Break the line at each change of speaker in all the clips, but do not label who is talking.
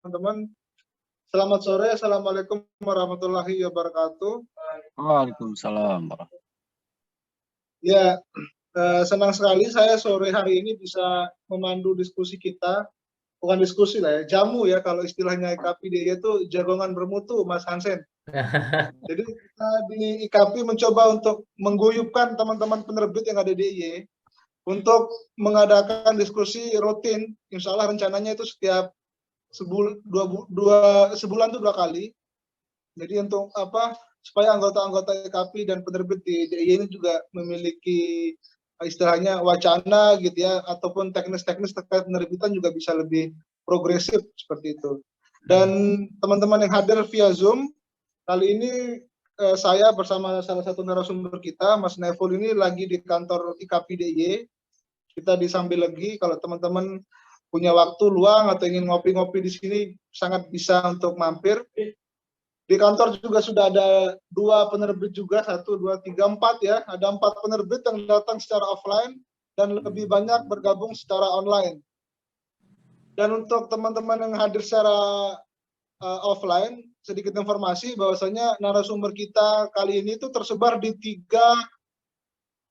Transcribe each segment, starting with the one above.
teman-teman. Selamat sore, Assalamualaikum warahmatullahi wabarakatuh.
Waalaikumsalam.
Ya, senang sekali saya sore hari ini bisa memandu diskusi kita. Bukan diskusi lah ya, jamu ya kalau istilahnya IKP-DIY itu jagongan bermutu, Mas Hansen. Jadi kita di IKP mencoba untuk mengguyupkan teman-teman penerbit yang ada di DIY untuk mengadakan diskusi rutin. Insya Allah rencananya itu setiap sebulan tuh 2 kali. Jadi untuk apa, supaya anggota-anggota IKP dan penerbit di DIY ini juga memiliki istilahnya wacana gitu ya, ataupun teknis-teknis terkait penerbitan juga bisa lebih progresif seperti itu. Dan teman-teman yang hadir via Zoom, kali ini saya bersama salah satu narasumber kita, Mas Nevul ini lagi di kantor IKP DIY. Kita disambil lagi, kalau teman-teman punya waktu luang atau ingin ngopi-ngopi di sini, sangat bisa untuk mampir. Di kantor juga sudah ada 2 penerbit juga, 1, 2, 3, 4 ya. Ada 4 penerbit yang datang secara offline dan lebih banyak bergabung secara online. Dan untuk teman-teman yang hadir secara offline, sedikit informasi bahwasanya narasumber kita kali ini itu tersebar di 3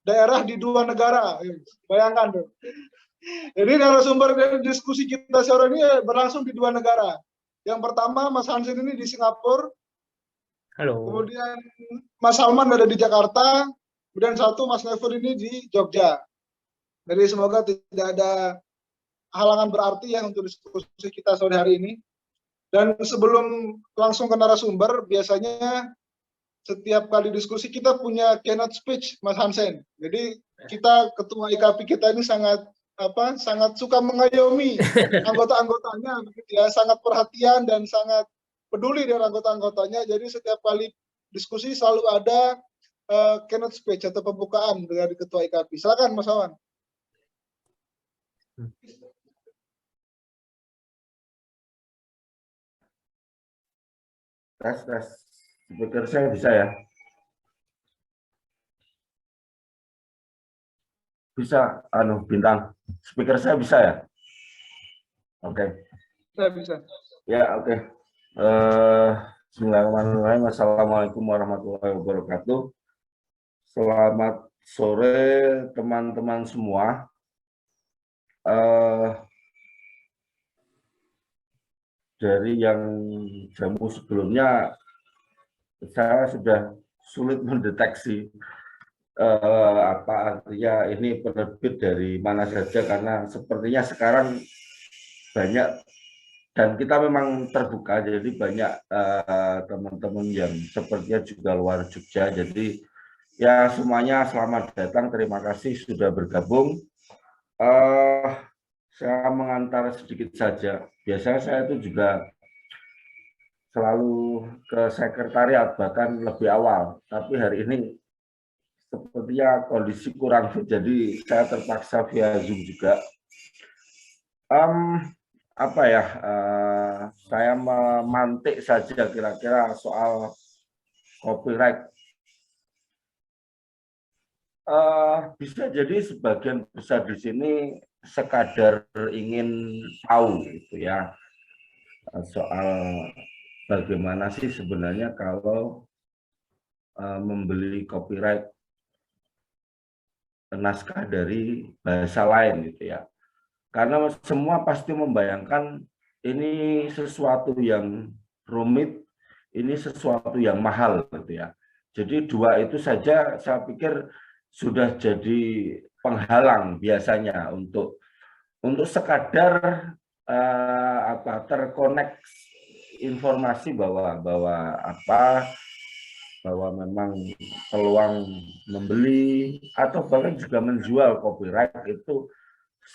daerah di 2 negara. Bayangkan tuh. Jadi narasumber dari diskusi kita sore ini berlangsung di 2 negara. Yang pertama Mas Hansen ini di Singapura.
Halo.
Kemudian Mas Salman ada di Jakarta. Kemudian satu Mas Nevul ini di Jogja. Jadi semoga tidak ada halangan berarti ya untuk diskusi kita sore hari ini. Dan sebelum langsung ke narasumber, biasanya setiap kali diskusi kita punya keynote speech, Mas Hansen. Jadi kita ketua IKP kita ini sangat suka mengayomi anggota-anggotanya, ya, sangat perhatian dan sangat peduli dengan anggota-anggotanya. Jadi setiap kali diskusi selalu ada keynote speech atau pembukaan dari ketua IKP. Silakan Mas Awan.
Tes. Speaker saya bisa ya? Bisa, Bintang. Speaker saya bisa ya? Oke.
Bisa.
Ya, oke. Bismillahirrahmanirrahim. Assalamualaikum warahmatullahi wabarakatuh. Selamat sore teman-teman semua. Dari yang jamu sebelumnya, saya sudah sulit mendeteksi apa artinya ini penerbit dari mana saja, karena sepertinya sekarang banyak, dan kita memang terbuka, jadi banyak teman-teman yang sepertinya juga luar Jogja. Jadi ya semuanya selamat datang, terima kasih sudah bergabung. Saya mengantar sedikit saja. Biasanya saya itu juga selalu ke sekretariat, bahkan lebih awal, tapi hari ini sepertinya kondisi kurang fit, jadi saya terpaksa via Zoom juga. Saya memantik saja kira-kira soal copyright. Bisa jadi sebagian besar di sini sekadar ingin tahu gitu ya, soal bagaimana sih sebenarnya kalau membeli copyright naskah dari bahasa lain gitu ya. Karena semua pasti membayangkan ini sesuatu yang rumit, ini sesuatu yang mahal gitu ya. Jadi 2 itu saja saya pikir sudah jadi penghalang biasanya untuk sekadar terkonek informasi bahwa memang peluang membeli atau bahkan juga menjual copyright itu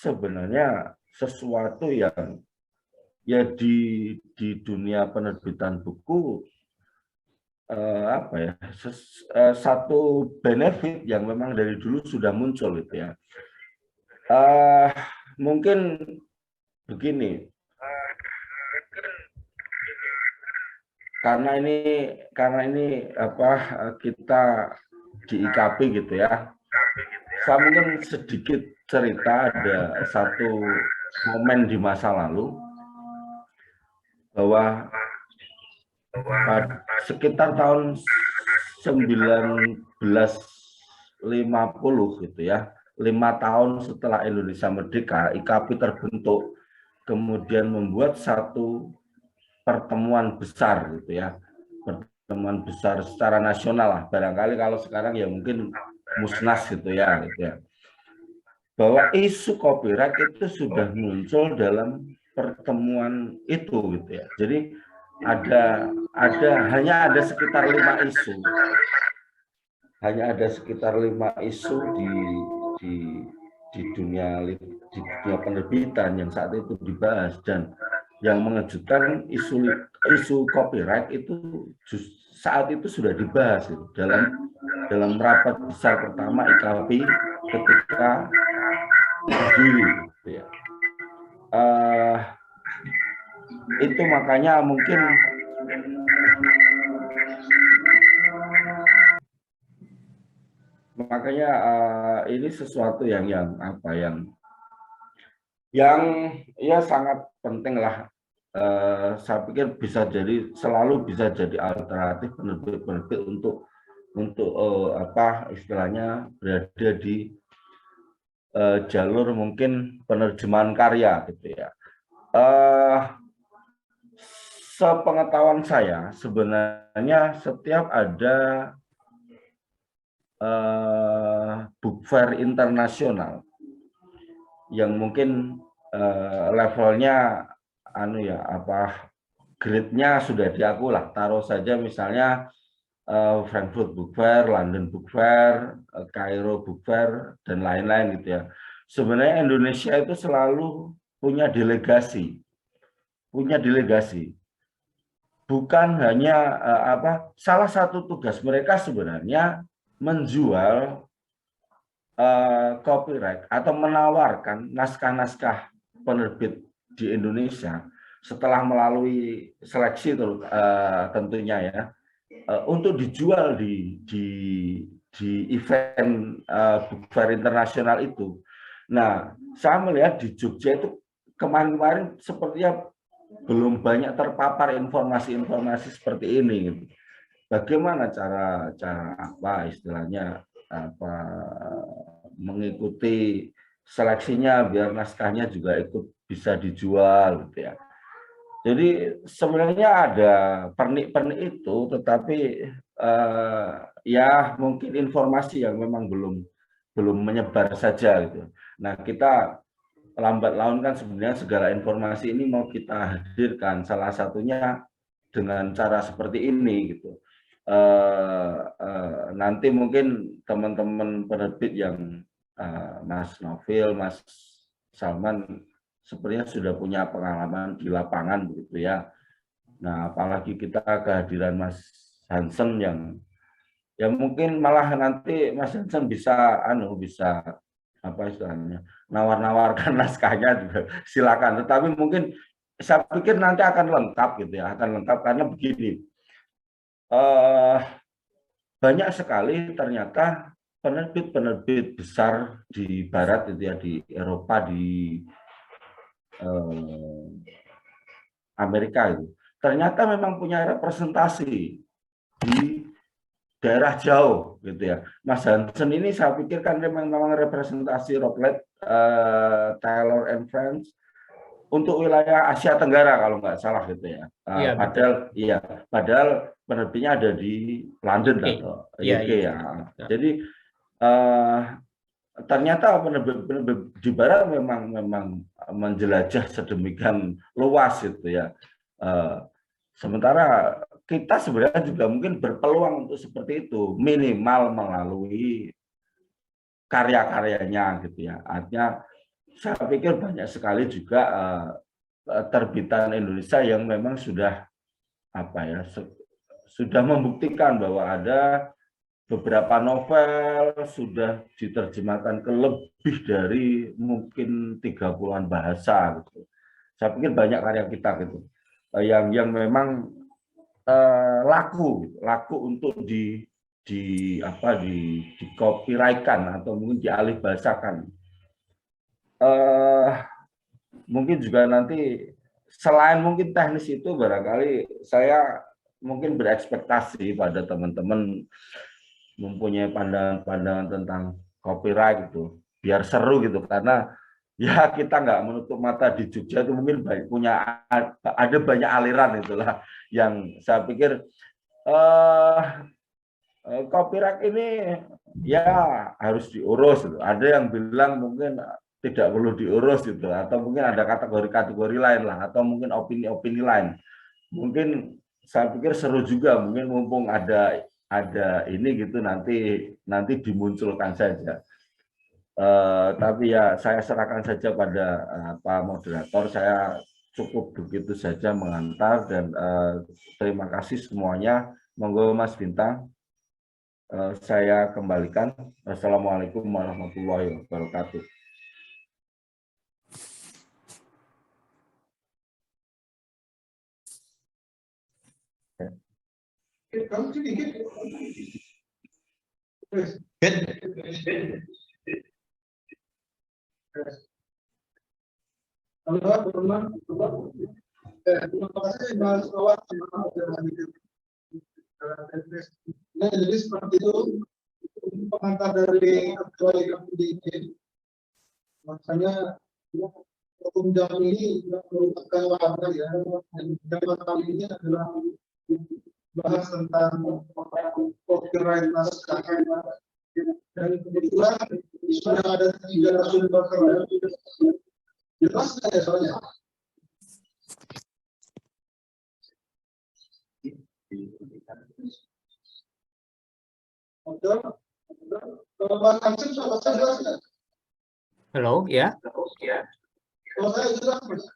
sebenarnya sesuatu yang ya di dunia penerbitan buku satu benefit yang memang dari dulu sudah muncul gitu ya. Mungkin begini, karena ini kita di IKP gitu ya. Saya mungkin sedikit cerita, ada satu momen di masa lalu. bahwa sekitar tahun 1950 gitu ya, 5 tahun setelah Indonesia merdeka, IKAPI terbentuk, kemudian membuat satu pertemuan besar gitu ya, pertemuan besar secara nasional lah, barangkali kalau sekarang ya mungkin musnas gitu ya, bahwa isu copyright itu sudah muncul dalam pertemuan itu gitu ya. Jadi hanya ada sekitar 5 isu, di dunia penerbitan yang saat itu dibahas, dan yang mengejutkan isu copyright itu saat itu sudah dibahas gitu, dalam rapat besar pertama IKAPI ketika berdiri gitu ya. Itu makanya mungkin ini sesuatu yang ya sangat penting lah. Saya pikir selalu bisa jadi alternatif penerbit untuk istilahnya berada di jalur mungkin penerjemahan karya gitu ya. Sepengetahuan saya sebenarnya setiap ada book fair internasional yang mungkin levelnya grade-nya sudah diaku lah, taruh saja misalnya Frankfurt Book Fair, London Book Fair, Kairo Book Fair, dan lain-lain gitu ya. Sebenarnya Indonesia itu selalu punya delegasi. Bukan hanya salah satu tugas mereka sebenarnya menjual copyright atau menawarkan naskah-naskah penerbit di Indonesia setelah melalui seleksi tentunya ya, untuk dijual di event book fair internasional itu. Nah, saya melihat di Jogja itu kemarin-kemarin sepertinya belum banyak terpapar informasi-informasi seperti ini. Bagaimana cara istilahnya mengikuti seleksinya biar naskahnya juga ikut bisa dijual gitu ya. Jadi sebenarnya ada pernik-pernik itu, tetapi ya mungkin informasi yang memang belum menyebar saja gitu. Nah, kita lambat laun kan sebenarnya segala informasi ini mau kita hadirkan, salah satunya dengan cara seperti ini gitu. Nanti mungkin teman-teman penerbit yang Mas Novil, Mas Salman sepertinya sudah punya pengalaman di lapangan begitu ya. Nah, apalagi kita kehadiran Mas Hansen yang ya mungkin malah nanti Mas Hansen bisa istilahnya nawar-nawarkan naskahnya juga silakan. Tetapi mungkin saya pikir nanti akan lengkap gitu ya, karena begini. Banyak sekali ternyata penerbit-penerbit besar di Barat itu ya, di Eropa, di Amerika itu ternyata memang punya representasi di daerah jauh gitu ya. Mas Hansen ini saya pikir kan memang representasi Routledge, Taylor and Friends untuk wilayah Asia Tenggara kalau nggak salah gitu ya. Padahal penerbitnya ada di London atau UK ya. Jadi ternyata penerbit di Barat memang menjelajah sedemikian luas gitu ya. Sementara kita sebenarnya juga mungkin berpeluang untuk seperti itu, minimal melalui karya-karyanya gitu ya. Artinya saya pikir banyak sekali juga terbitan Indonesia yang memang sudah sudah membuktikan bahwa ada beberapa novel sudah diterjemahkan ke lebih dari mungkin 30-an bahasa gitu. Saya pikir banyak karya kita gitu yang memang laku untuk di copyright-kan atau mungkin dialih bahasakan. Mungkin juga nanti selain mungkin teknis itu, barangkali saya mungkin berekspektasi pada teman-teman mempunyai pandangan-pandangan tentang copyright gitu, biar seru gitu, karena ya kita nggak menutup mata di Jogja itu mungkin ada banyak aliran itulah yang saya pikir copyright ini ya harus diurus gitu. Ada yang bilang mungkin tidak perlu diurus gitu, atau mungkin ada kategori-kategori lain lah, atau mungkin opini-opini lain. Mungkin saya pikir seru juga, mungkin mumpung ada ini gitu, nanti dimunculkan saja. Tapi ya saya serahkan saja pada Pak Moderator. Saya cukup begitu saja mengantar, dan terima kasih semuanya. Monggo Mas Bintang, saya kembalikan. Assalamualaikum warahmatullahi wabarakatuh.
Kamu sedikit. Terima kasih Mas Wawan. Nah, jadi seperti itu pengantar dari ketua IKPD. Makanya hukum jam ini merupakan wadah ya. Dan jam kali ini adalah bahas tentang copyright naskah. Dan kebetulan sudah ada 3 sumber keren. Jelas nggak ya soalnya? Kalau Mas Hansen sudah jelas nggak?
Halo, ya?
Kalau saya jelas, Mas.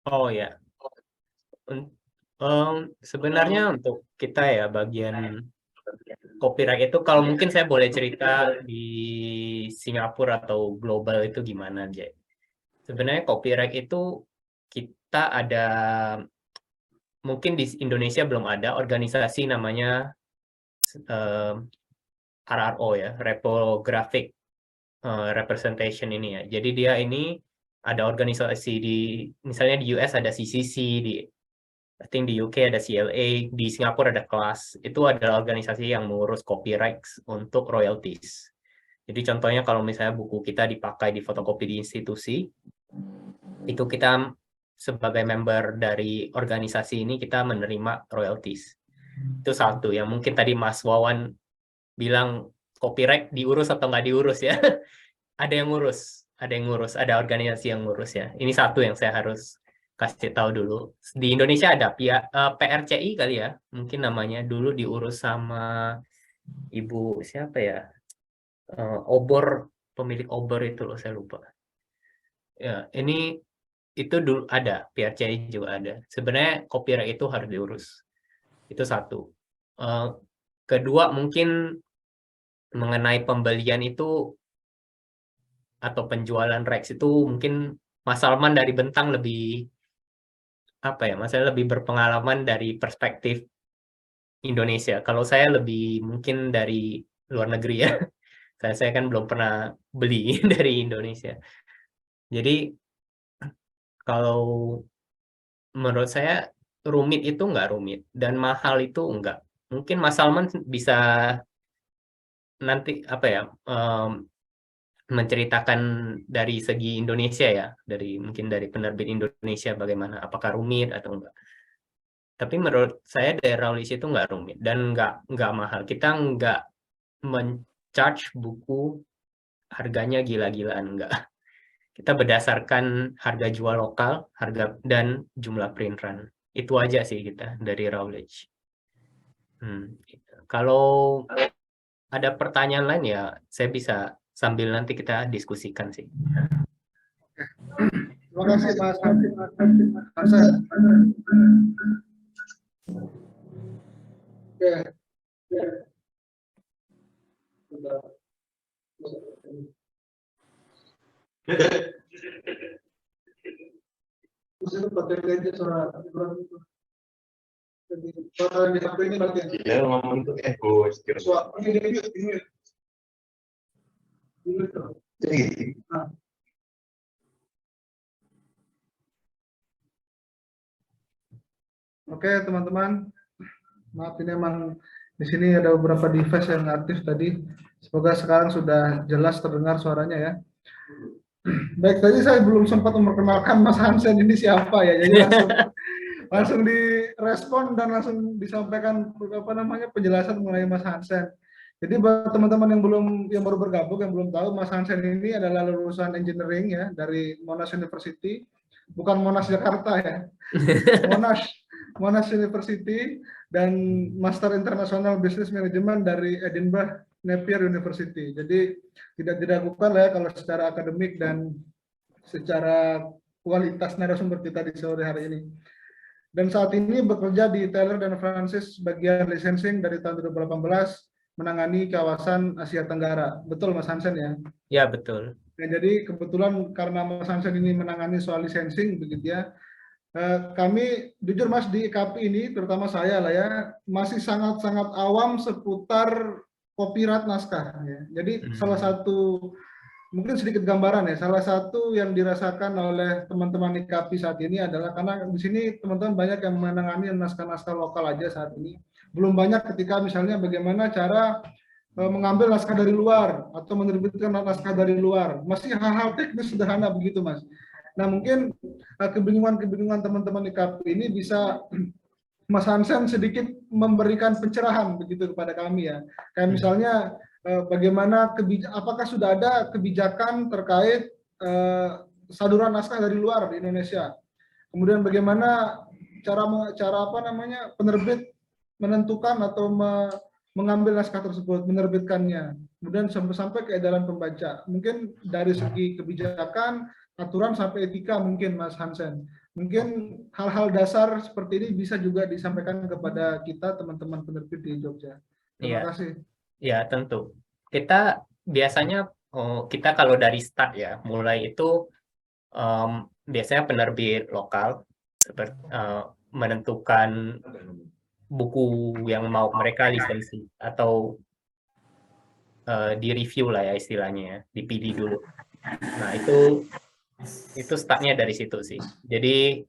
Oh ya. Sebenarnya untuk kita ya bagian copyright itu, kalau mungkin saya boleh cerita di Singapura atau global itu gimana aja. Sebenarnya copyright itu kita ada, mungkin di Indonesia belum ada organisasi namanya RRO ya, Reprographic Representation ini ya. Jadi dia ini ada organisasi misalnya di US ada CCC, I think di UK ada CLA, di Singapura ada KLAS. Itu adalah organisasi yang mengurus copyright untuk royalties. Jadi contohnya kalau misalnya buku kita dipakai di fotokopi di institusi, itu kita sebagai member dari organisasi ini kita menerima royalties. Itu satu yang mungkin tadi Mas Wawan bilang copyright diurus atau nggak diurus ya. Ada yang ngurus, ada organisasi yang ngurus ya. Ini satu yang saya harus kasih tahu dulu. Di Indonesia ada PRCI kali ya, mungkin namanya, dulu diurus sama Ibu siapa ya? Obor, pemilik Obor itu loh, saya lupa. Ya, ini itu dulu ada, PRCI juga ada. Sebenarnya copyright itu harus diurus. Itu satu. Kedua mungkin mengenai pembelian itu atau penjualan Rex itu mungkin Mas Salman dari Bentang lebih apa ya, masalah lebih berpengalaman dari perspektif Indonesia. Kalau saya lebih mungkin dari luar negeri ya. Saya kan belum pernah beli dari Indonesia. Jadi kalau menurut saya rumit itu nggak rumit dan mahal itu enggak. Mungkin Mas Salman bisa nanti apa ya, menceritakan dari segi Indonesia ya, mungkin dari penerbit Indonesia bagaimana, apakah rumit atau enggak. Tapi menurut saya daerah Raulisi itu nggak rumit dan nggak mahal. Kita nggak men-charge buku harganya gila-gilaan, enggak. Kita berdasarkan harga jual lokal, harga dan jumlah print run. Itu aja sih kita dari Routledge. Kalau ada pertanyaan lain ya, saya bisa sambil nanti kita diskusikan sih.
Terima kasih Mas Hansen. Oke, teman-teman. Maaf ini emang di sini ada beberapa device yang aktif tadi. Semoga sekarang sudah jelas terdengar suaranya ya. Baik, tadi saya belum sempat memperkenalkan Mas Hansen ini siapa ya. Jadi langsung direspon dan langsung disampaikan apa namanya penjelasan mengenai Mas Hansen. Jadi buat teman-teman yang baru bergabung yang belum tahu, Mas Hansen ini adalah lulusan engineering ya dari Monash University, bukan Monash Jakarta ya. Monash University dan Master International Business Management dari Edinburgh Napier University. Jadi tidak diragukan lah ya kalau secara akademik dan secara kualitas narasumber kita di sore hari ini. Dan saat ini bekerja di Taylor dan Francis bagian licensing dari tahun 2018 menangani kawasan Asia Tenggara. Betul Mas Hansen ya?
Ya, betul.
Ya, jadi kebetulan karena Mas Hansen ini menangani soal licensing begitu ya. Kami jujur Mas di IKAPI ini terutama saya lah ya masih sangat-sangat awam seputar copyright naskah ya. Jadi salah satu mungkin sedikit gambaran ya, salah satu yang dirasakan oleh teman-teman IKAPI saat ini adalah karena di sini teman-teman banyak yang menangani naskah-naskah lokal aja saat ini. Belum banyak ketika misalnya bagaimana cara mengambil naskah dari luar atau menerbitkan naskah dari luar. Masih hal-hal teknis sederhana begitu Mas. Nah mungkin kebingungan-kebingungan teman-teman IKAPI ini bisa Mas Hansen sedikit memberikan pencerahan begitu kepada kami ya. Kayak misalnya bagaimana apakah sudah ada kebijakan terkait saduran naskah dari luar di Indonesia. Kemudian bagaimana cara apa namanya penerbit menentukan atau mengambil naskah tersebut, menerbitkannya. Kemudian sampai ke edaran pembaca. Mungkin dari segi kebijakan, aturan sampai etika mungkin Mas Hansen. Mungkin hal-hal dasar seperti ini bisa juga disampaikan kepada kita teman-teman penerbit di Jogja. Terima kasih.
Ya, tentu. Kita biasanya kita kalau dari start ya, mulai itu biasanya penerbit lokal seperti menentukan buku yang mau mereka lisensi atau di-review lah ya istilahnya ya, di PD dulu. Nah, itu startnya dari situ sih. Jadi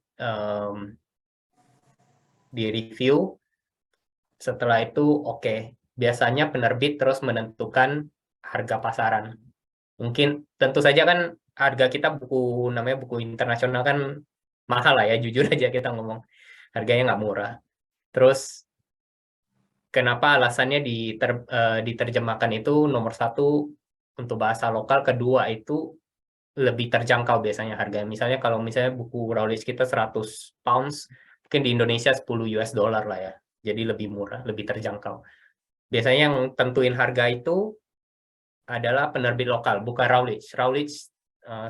di-review, setelah itu oke. Biasanya penerbit terus menentukan harga pasaran. Mungkin tentu saja kan harga kita namanya buku internasional kan mahal lah ya, jujur aja kita ngomong. Harganya nggak murah. Terus kenapa alasannya diterjemahkan itu nomor satu untuk bahasa lokal, kedua itu lebih terjangkau biasanya harganya. Misalnya kalau buku Routledge kita 100 pounds, mungkin di Indonesia 10 US dollar lah ya. Jadi lebih murah, lebih terjangkau. Biasanya yang tentuin harga itu adalah penerbit lokal, bukan Routledge. Routledge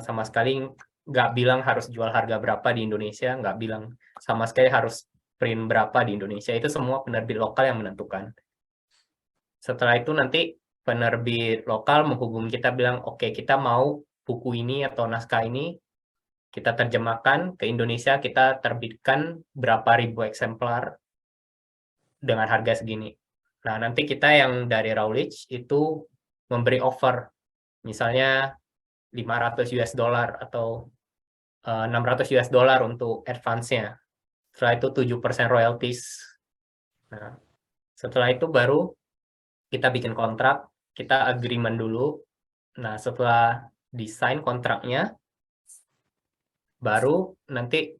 sama sekali nggak bilang harus jual harga berapa di Indonesia, nggak bilang sama sekali harus print berapa di Indonesia. Itu semua penerbit lokal yang menentukan. Setelah itu nanti penerbit lokal menghubungi kita bilang, oke, kita mau buku ini atau naskah ini kita terjemahkan ke Indonesia, kita terbitkan berapa ribu eksemplar dengan harga segini. Nah, nanti kita yang dari Routledge itu memberi offer, misalnya 500 US dollar atau 600 US dollar untuk advance-nya. Setelah itu 7% royalties. Nah, setelah itu baru kita bikin kontrak, kita agreement dulu. Nah, setelah desain kontraknya, baru nanti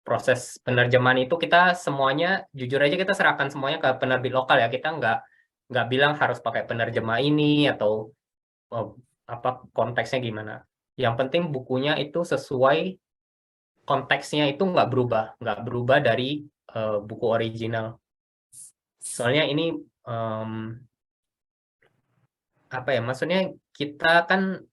proses penerjemahan itu kita semuanya, jujur aja kita serahkan semuanya ke penerbit lokal ya. Kita nggak bilang harus pakai penerjemah ini atau apa konteksnya gimana. Yang penting bukunya itu sesuai konteksnya, itu nggak berubah dari buku original. Soalnya ini apa ya, maksudnya kita kan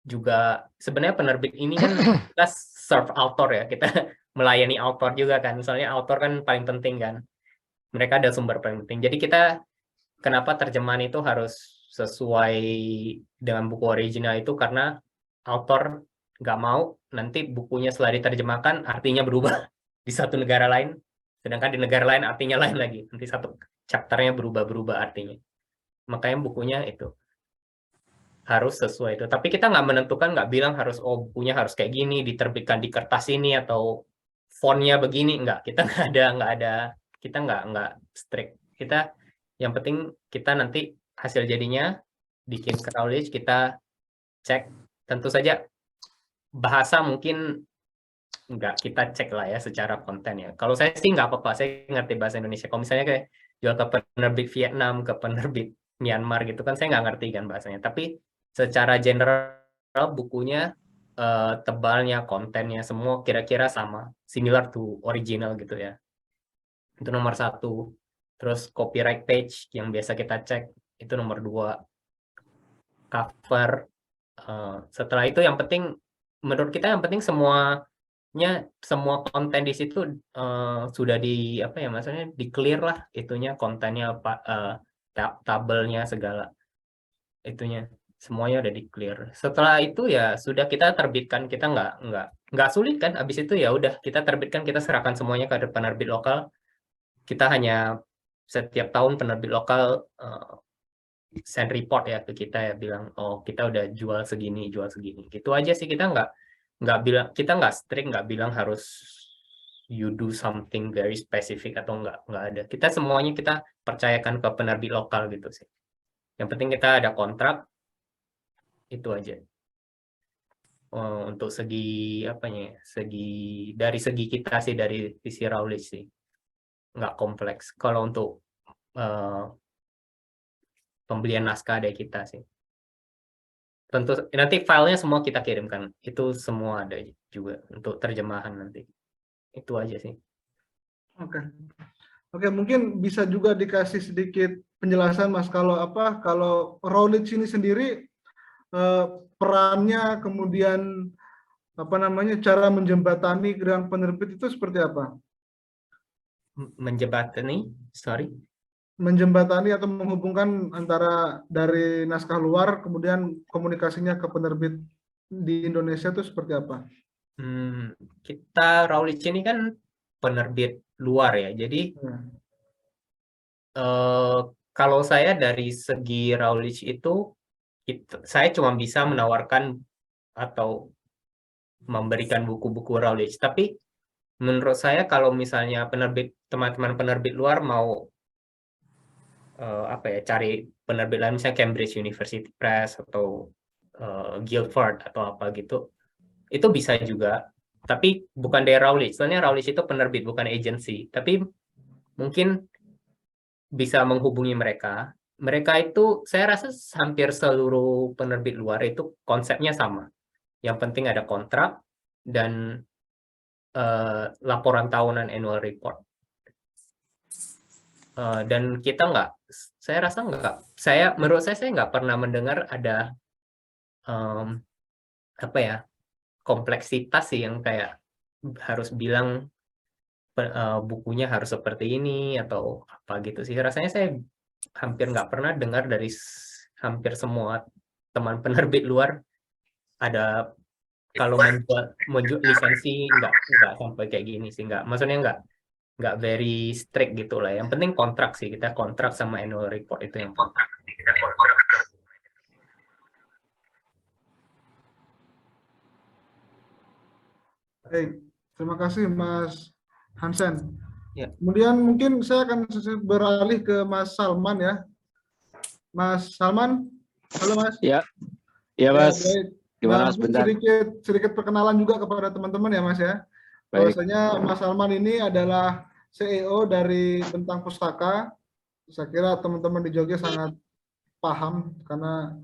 juga sebenarnya penerbit ini kan kita serve author ya, kita melayani author juga kan, soalnya author kan paling penting kan, mereka ada sumber paling penting. Jadi kita kenapa terjemahan itu harus sesuai dengan buku original itu karena author nggak mau nanti bukunya setelah diterjemahkan artinya berubah di satu negara lain, sedangkan di negara lain artinya lain lagi, nanti satu chapternya berubah artinya. Makanya bukunya itu harus sesuai itu. Tapi kita nggak menentukan, nggak bilang harus bukunya harus kayak gini, diterbitkan di kertas ini atau fontnya begini, nggak. Kita nggak ada kita nggak strict. Kita yang penting kita nanti hasil jadinya bikin ke Routledge, kita cek. Tentu saja bahasa mungkin nggak kita cek lah ya secara konten ya. Kalau saya sih nggak apa-apa, saya ngerti bahasa Indonesia. Kalau misalnya kayak jual ke penerbit Vietnam, ke penerbit Myanmar gitu kan, saya nggak ngerti kan bahasanya. Tapi secara general bukunya, tebalnya, kontennya semua kira-kira sama, similar to original gitu ya. Itu nomor 1. Terus copyright page yang biasa kita cek itu nomor 2. Cover. Setelah itu yang penting menurut kita yang penting semua konten di situ sudah di apa ya, maksudnya di clear lah itunya, kontennya apa, tabelnya segala itunya semuanya udah di clear. Setelah itu ya sudah kita terbitkan, kita nggak sulit kan. Habis itu ya udah kita terbitkan, kita serahkan semuanya ke penerbit lokal. Kita hanya setiap tahun penerbit lokal send report ya ke kita ya, bilang oh kita udah jual segini gitu aja sih. Kita nggak bilang, kita nggak strict, nggak bilang harus you do something very specific atau nggak ada. Kita semuanya kita percayakan ke penerbit lokal gitu sih. Yang penting kita ada kontrak, itu aja. Untuk segi apanya, dari segi kita sih, dari sisi Routledge sih nggak kompleks. Kalau untuk pembelian naskah dari kita sih, tentu nanti filenya semua kita kirimkan, itu semua ada juga untuk terjemahan nanti. Itu aja sih.
Oke, mungkin bisa juga dikasih sedikit penjelasan Mas, kalau Routledge ini sendiri perannya, kemudian cara menjembatani dengan penerbit itu seperti apa?
Menjembatani, sorry.
Menjembatani atau menghubungkan antara dari naskah luar kemudian komunikasinya ke penerbit di Indonesia itu seperti apa?
Kita Routledge ini kan penerbit luar ya, jadi kalau saya dari segi Routledge itu, saya cuma bisa menawarkan atau memberikan buku-buku Routledge. Tapi menurut saya kalau misalnya teman-teman penerbit luar mau cari penerbit lain, misalnya Cambridge University Press atau Guildford atau apa gitu, itu bisa juga. Tapi bukan dari Routledge. Soalnya Routledge itu penerbit, bukan agency. Tapi mungkin bisa menghubungi mereka. Mereka itu, saya rasa hampir seluruh penerbit luar itu konsepnya sama. Yang penting ada kontrak dan laporan tahunan, annual report. Dan kita saya rasa menurut saya nggak pernah mendengar ada kompleksitas sih yang kayak harus bilang bukunya harus seperti ini atau apa gitu sih. Rasanya saya hampir nggak pernah dengar dari hampir semua teman penerbit luar ada kalau menjual lisensi nggak sampai kayak gini sih, maksudnya nggak very strict gitu lah. Yang penting kontrak sih, kita kontrak sama annual report itu yang penting.
Baik, terima kasih Mas Hansen.
Ya.
Kemudian mungkin saya akan beralih ke Mas Salman ya. Mas Salman, halo Mas.
Ya Mas.
Baik.
Gimana Mas, bentar?
Sedikit perkenalan juga kepada teman-teman ya Mas ya. Bahwasanya Mas Salman ini adalah CEO dari Bentang Pustaka. Saya kira teman-teman di Jogja sangat paham karena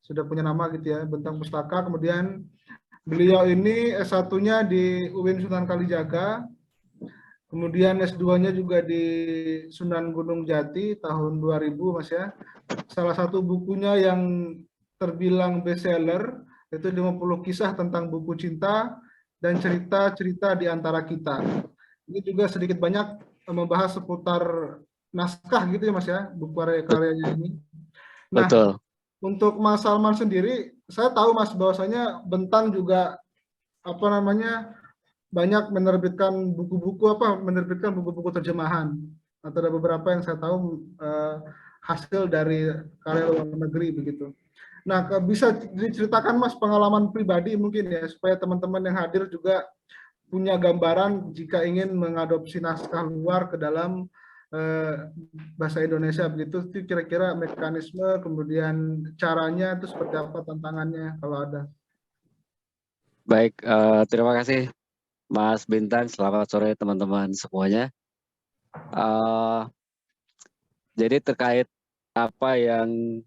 sudah punya nama gitu ya, Bentang Pustaka. Kemudian beliau ini S1-nya di UIN Sunan Kalijaga, kemudian S2-nya juga di Sunan Gunung Jati tahun 2000 Mas ya. Salah satu bukunya yang terbilang bestseller itu 50 kisah tentang buku cinta dan cerita-cerita di antara kita. Ini juga sedikit banyak membahas seputar naskah gitu ya Mas ya, buku karya-karyanya ini. Nah,
betul.
Untuk Mas Salman sendiri, saya tahu Mas bahwasanya Bentang juga banyak menerbitkan buku-buku terjemahan. Atau ada beberapa yang saya tahu hasil dari karya luar negeri begitu. Nah, bisa diceritakan Mas pengalaman pribadi mungkin ya, supaya teman-teman yang hadir juga punya gambaran jika ingin mengadopsi naskah luar ke dalam bahasa Indonesia begitu, itu kira-kira mekanisme kemudian caranya itu seperti apa, tantangannya kalau ada.
Baik, terima kasih Mas Bintang. Selamat sore teman-teman semuanya. Jadi terkait apa yang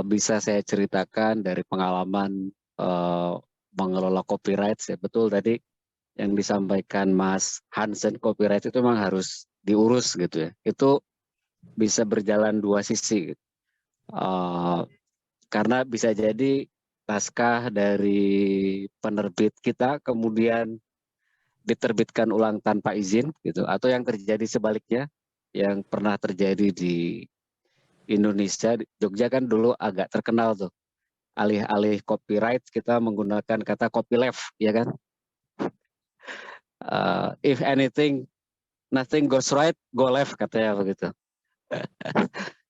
bisa saya ceritakan dari pengalaman mengelola copyright, ya betul tadi yang disampaikan Mas Hansen, copyright itu memang harus diurus gitu ya. Itu bisa berjalan dua sisi. Karena bisa jadi naskah dari penerbit kita kemudian diterbitkan ulang tanpa izin gitu, atau yang terjadi sebaliknya, yang pernah terjadi di Indonesia. Jogja kan dulu agak terkenal tuh, alih-alih copyright kita menggunakan kata copyleft, ya kan. If anything, nothing goes right, go left, katanya begitu.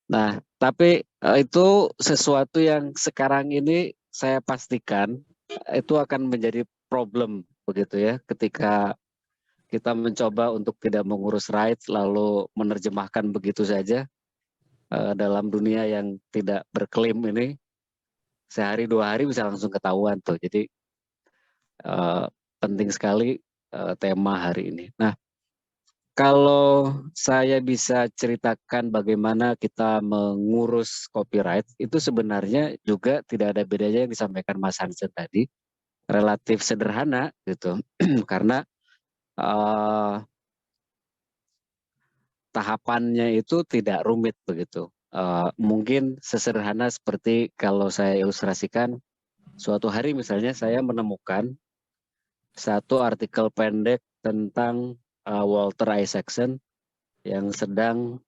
Nah, tapi itu sesuatu yang sekarang ini saya pastikan itu akan menjadi problem begitu ya, ketika kita mencoba untuk tidak mengurus rights lalu menerjemahkan begitu saja dalam dunia yang tidak berklaim ini, sehari 2 hari bisa langsung ketahuan tuh. Jadi penting sekali tema hari ini. Nah, kalau saya bisa ceritakan bagaimana kita mengurus copyright, itu sebenarnya juga tidak ada bedanya yang disampaikan Mas Hansen tadi, relatif sederhana gitu, karena tahapannya itu tidak rumit begitu. Mungkin sesederhana seperti kalau saya ilustrasikan, suatu hari misalnya saya menemukan satu artikel pendek tentang Walter Isaacson yang sedang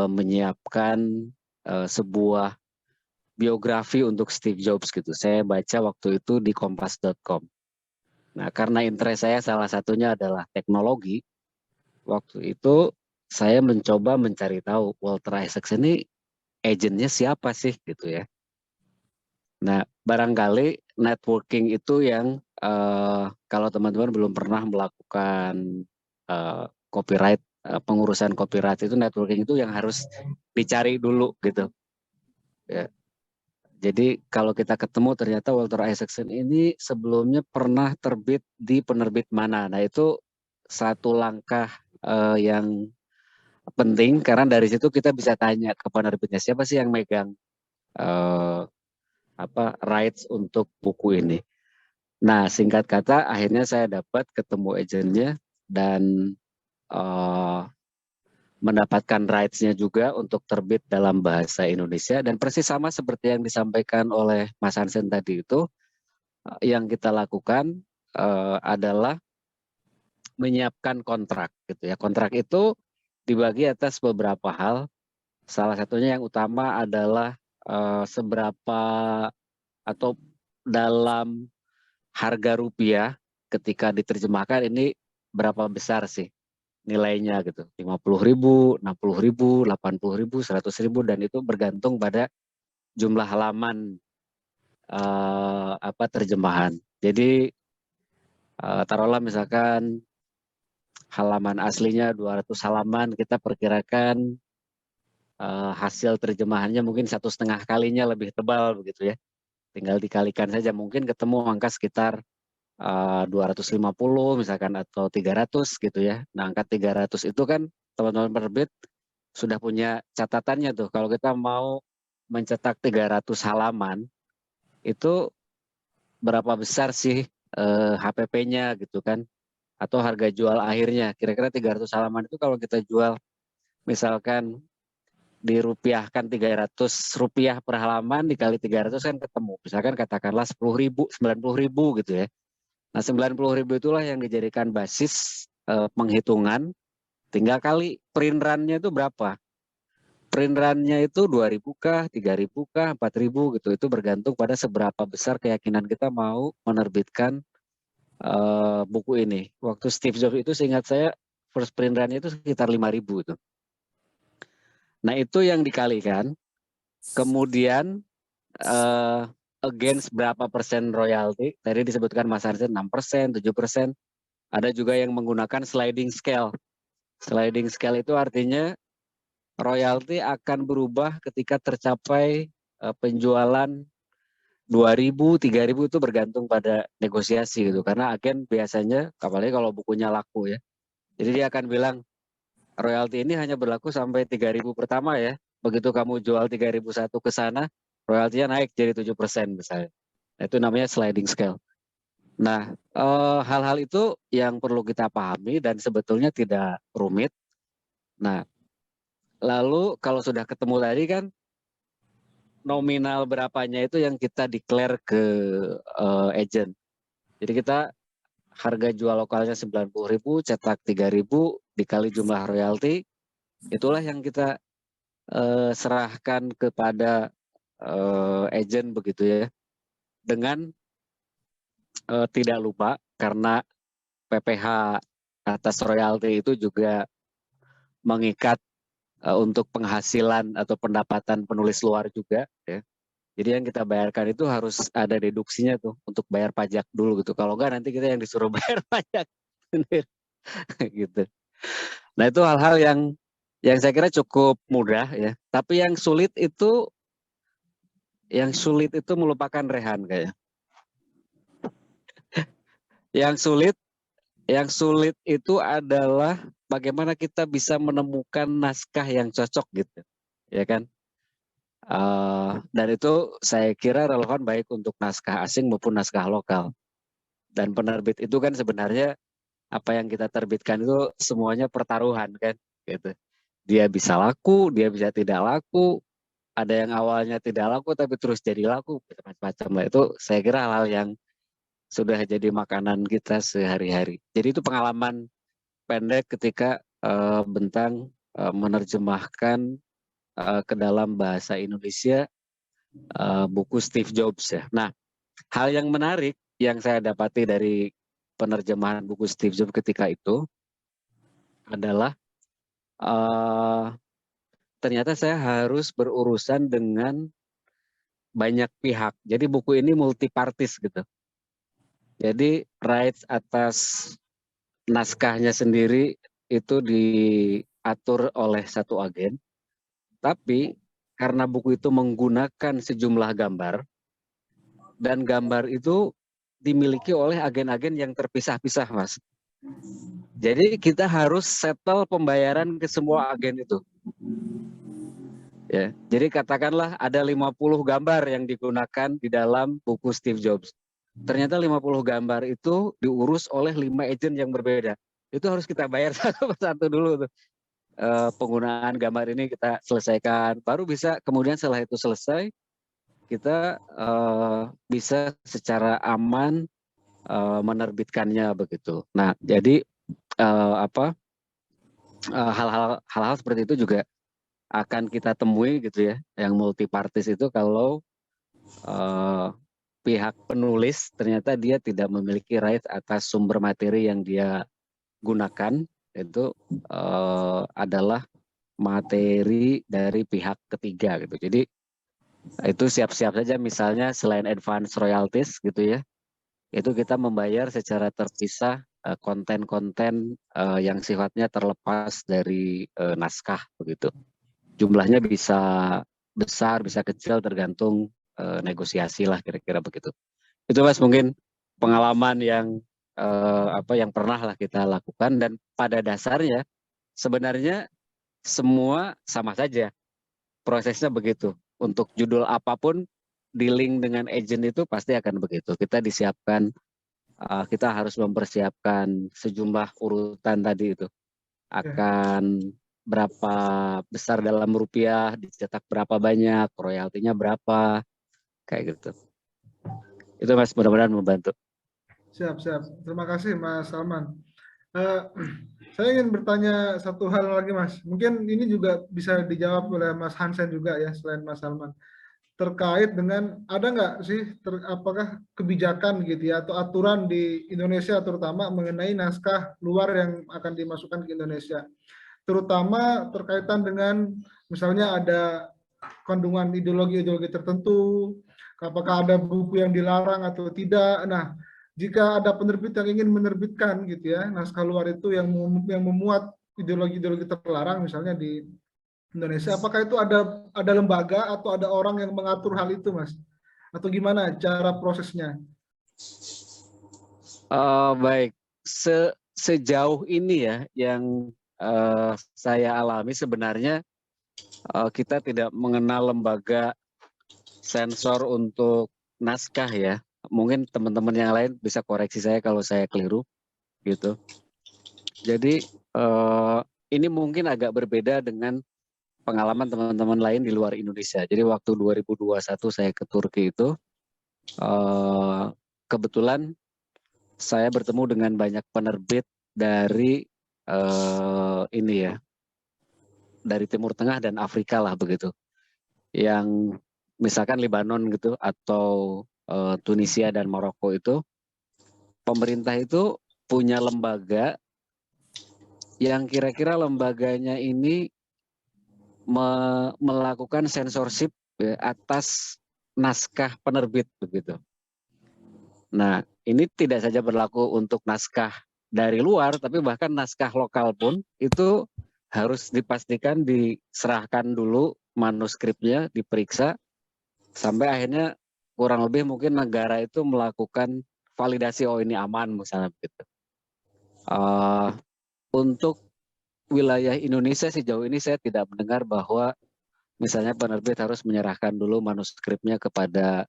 menyiapkan sebuah biografi untuk Steve Jobs gitu. Saya baca waktu itu di kompas.com. Nah, karena interest saya salah satunya adalah teknologi, waktu itu saya mencoba mencari tahu Walter Isaacson ini agentnya siapa sih gitu ya. Nah, barangkali networking itu yang kalau teman-teman belum pernah melakukan copyright, pengurusan copyright itu, networking itu yang harus dicari dulu gitu. Ya. Jadi kalau kita ketemu ternyata Walter Isaacson ini sebelumnya pernah terbit di penerbit mana. Nah, itu satu langkah yang penting, karena dari situ kita bisa tanya ke penerbitnya, siapa sih yang megang rights untuk buku ini. Nah, singkat kata akhirnya saya dapat ketemu agennya dan mendapatkan rights-nya juga untuk terbit dalam bahasa Indonesia, dan persis sama seperti yang disampaikan oleh Mas Hansen tadi itu, yang kita lakukan adalah menyiapkan kontrak gitu ya. Kontrak itu dibagi atas beberapa hal. Salah satunya yang utama adalah seberapa atau dalam harga rupiah ketika diterjemahkan ini berapa besar sih nilainya gitu, 50.000, 60.000, 80.000, 100.000, dan itu bergantung pada jumlah halaman terjemahan. Jadi taruhlah misalkan halaman aslinya 200 halaman, kita perkirakan hasil terjemahannya mungkin 1,5 kalinya lebih tebal begitu ya. Tinggal dikalikan saja, mungkin ketemu angka sekitar 250 misalkan atau 300 gitu ya. Nah, angka 300 itu kan teman-teman penerbit sudah punya catatannya tuh. Kalau kita mau mencetak 300 halaman itu berapa besar sih HPP-nya gitu kan, atau harga jual akhirnya. Kira-kira 300 halaman itu kalau kita jual misalkan dirupiahkan 300 rupiah per halaman dikali 300 kan ketemu. Misalkan katakanlah 10.000, 90.000 gitu ya. Nah, 90.000 itulah yang dijadikan basis penghitungan, tinggal kali print run-nya itu berapa. Print run-nya itu 2.000 kah, 3.000 kah, 4.000 gitu. Itu bergantung pada seberapa besar keyakinan kita mau menerbitkan buku ini. Waktu Steve Jobs itu seingat saya first print run-nya itu sekitar 5.000 itu. Nah, itu yang dikalikan. Kemudian against berapa persen royalti, tadi disebutkan Mas Hansen 6%, 7%. Ada juga yang menggunakan sliding scale. Sliding scale itu artinya royalti akan berubah ketika tercapai penjualan 2.000, 3.000 itu bergantung pada negosiasi gitu. Karena agen biasanya, apalagi kalau bukunya laku ya. Jadi dia akan bilang, royalti ini hanya berlaku sampai 3.000 pertama ya. Begitu kamu jual 3.001 ke sana, royaltinya naik jadi 7% misalnya. Nah, itu namanya sliding scale. Nah, hal-hal itu yang perlu kita pahami dan sebetulnya tidak rumit. Nah, lalu kalau sudah ketemu tadi kan, nominal berapanya itu yang kita declare ke agent. Jadi kita harga jual lokalnya 90.000, cetak 3.000 dikali jumlah royalti, itulah yang kita serahkan kepada agent begitu ya. Dengan tidak lupa karena PPh atas royalti itu juga mengikat untuk penghasilan atau pendapatan penulis luar juga ya. Jadi yang kita bayarkan itu harus ada deduksinya tuh untuk bayar pajak dulu gitu. Kalau enggak nanti kita yang disuruh bayar pajak gitu. Nah, itu hal-hal yang saya kira cukup mudah ya. Tapi yang sulit itu melupakan Rehan kayak. Yang sulit itu adalah bagaimana kita bisa menemukan naskah yang cocok gitu, ya kan? Dan itu saya kira relevan baik untuk naskah asing maupun naskah lokal. Dan penerbit itu kan sebenarnya apa yang kita terbitkan itu semuanya pertaruhan kan, gitu. Dia bisa laku, dia bisa tidak laku. Ada yang awalnya tidak laku tapi terus jadi laku, macam-macam lah. Itu saya kira hal-hal yang sudah jadi makanan kita sehari-hari. Jadi itu pengalaman pendek ketika Bentang menerjemahkan ke dalam bahasa Indonesia buku Steve Jobs ya. Nah, hal yang menarik yang saya dapati dari penerjemahan buku Steve Jobs ketika itu adalah ternyata saya harus berurusan dengan banyak pihak. Jadi buku ini multipartis gitu. Jadi rights atas naskahnya sendiri itu diatur oleh satu agen. Tapi karena buku itu menggunakan sejumlah gambar dan gambar itu dimiliki oleh agen-agen yang terpisah-pisah, Mas. Jadi kita harus settle pembayaran ke semua agen itu. Ya, jadi katakanlah ada 50 gambar yang digunakan di dalam buku Steve Jobs. Ternyata 50 gambar itu diurus oleh 5 agen yang berbeda. Itu harus kita bayar satu persatu dulu tuh. Penggunaan gambar ini kita selesaikan. Baru bisa kemudian setelah itu selesai, kita bisa secara aman menerbitkannya begitu. Nah, jadi hal-hal seperti itu juga akan kita temui gitu ya, yang multipartis itu kalau pihak penulis ternyata dia tidak memiliki right atas sumber materi yang dia gunakan, itu adalah materi dari pihak ketiga gitu. Jadi itu siap-siap saja misalnya selain advance royalties gitu ya, itu kita membayar secara terpisah konten-konten yang sifatnya terlepas dari naskah begitu. Jumlahnya bisa besar, bisa kecil tergantung negosiasi lah kira-kira begitu. Itu Mas mungkin pengalaman yang yang pernah lah kita lakukan, dan pada dasarnya sebenarnya semua sama saja prosesnya begitu. Untuk judul apapun di link dengan agent itu pasti akan begitu. Kita disiapkan, kita harus mempersiapkan sejumlah urutan tadi itu. Akan berapa besar dalam rupiah, dicetak berapa banyak, royaltinya berapa, kayak gitu. Itu Mas, mudah-mudahan membantu.
Siap. Terima kasih Mas Salman. Saya ingin bertanya satu hal lagi Mas. Mungkin ini juga bisa dijawab oleh Mas Hansen juga ya, selain Mas Salman. Terkait dengan ada nggak sih apakah kebijakan gitu ya atau aturan di Indonesia terutama mengenai naskah luar yang akan dimasukkan ke Indonesia, terutama terkaitan dengan misalnya ada kandungan ideologi tertentu, apakah ada buku yang dilarang atau tidak. Nah, jika ada penerbit yang ingin menerbitkan gitu ya naskah luar itu yang memuat ideologi-ideologi terlarang misalnya di Indonesia, apakah itu ada lembaga atau ada orang yang mengatur hal itu, Mas? Atau gimana cara prosesnya?
Baik, sejauh ini ya yang saya alami sebenarnya kita tidak mengenal lembaga sensor untuk naskah ya. Mungkin teman-teman yang lain bisa koreksi saya kalau saya keliru gitu. Jadi ini mungkin agak berbeda dengan pengalaman teman-teman lain di luar Indonesia. Jadi waktu 2021 saya ke Turki itu kebetulan saya bertemu dengan banyak penerbit dari ini ya, dari Timur Tengah dan Afrika lah begitu. Yang misalkan Lebanon gitu atau Tunisia dan Maroko itu, pemerintah itu punya lembaga yang kira-kira lembaganya ini melakukan sensorship ya, atas naskah penerbit begitu. Nah, ini tidak saja berlaku untuk naskah dari luar, tapi bahkan naskah lokal pun itu harus dipastikan diserahkan dulu manuskripnya, diperiksa, sampai akhirnya kurang lebih mungkin negara itu melakukan validasi, oh ini aman misalnya begitu. Untuk wilayah Indonesia sejauh ini saya tidak mendengar bahwa misalnya penerbit harus menyerahkan dulu manuskripnya kepada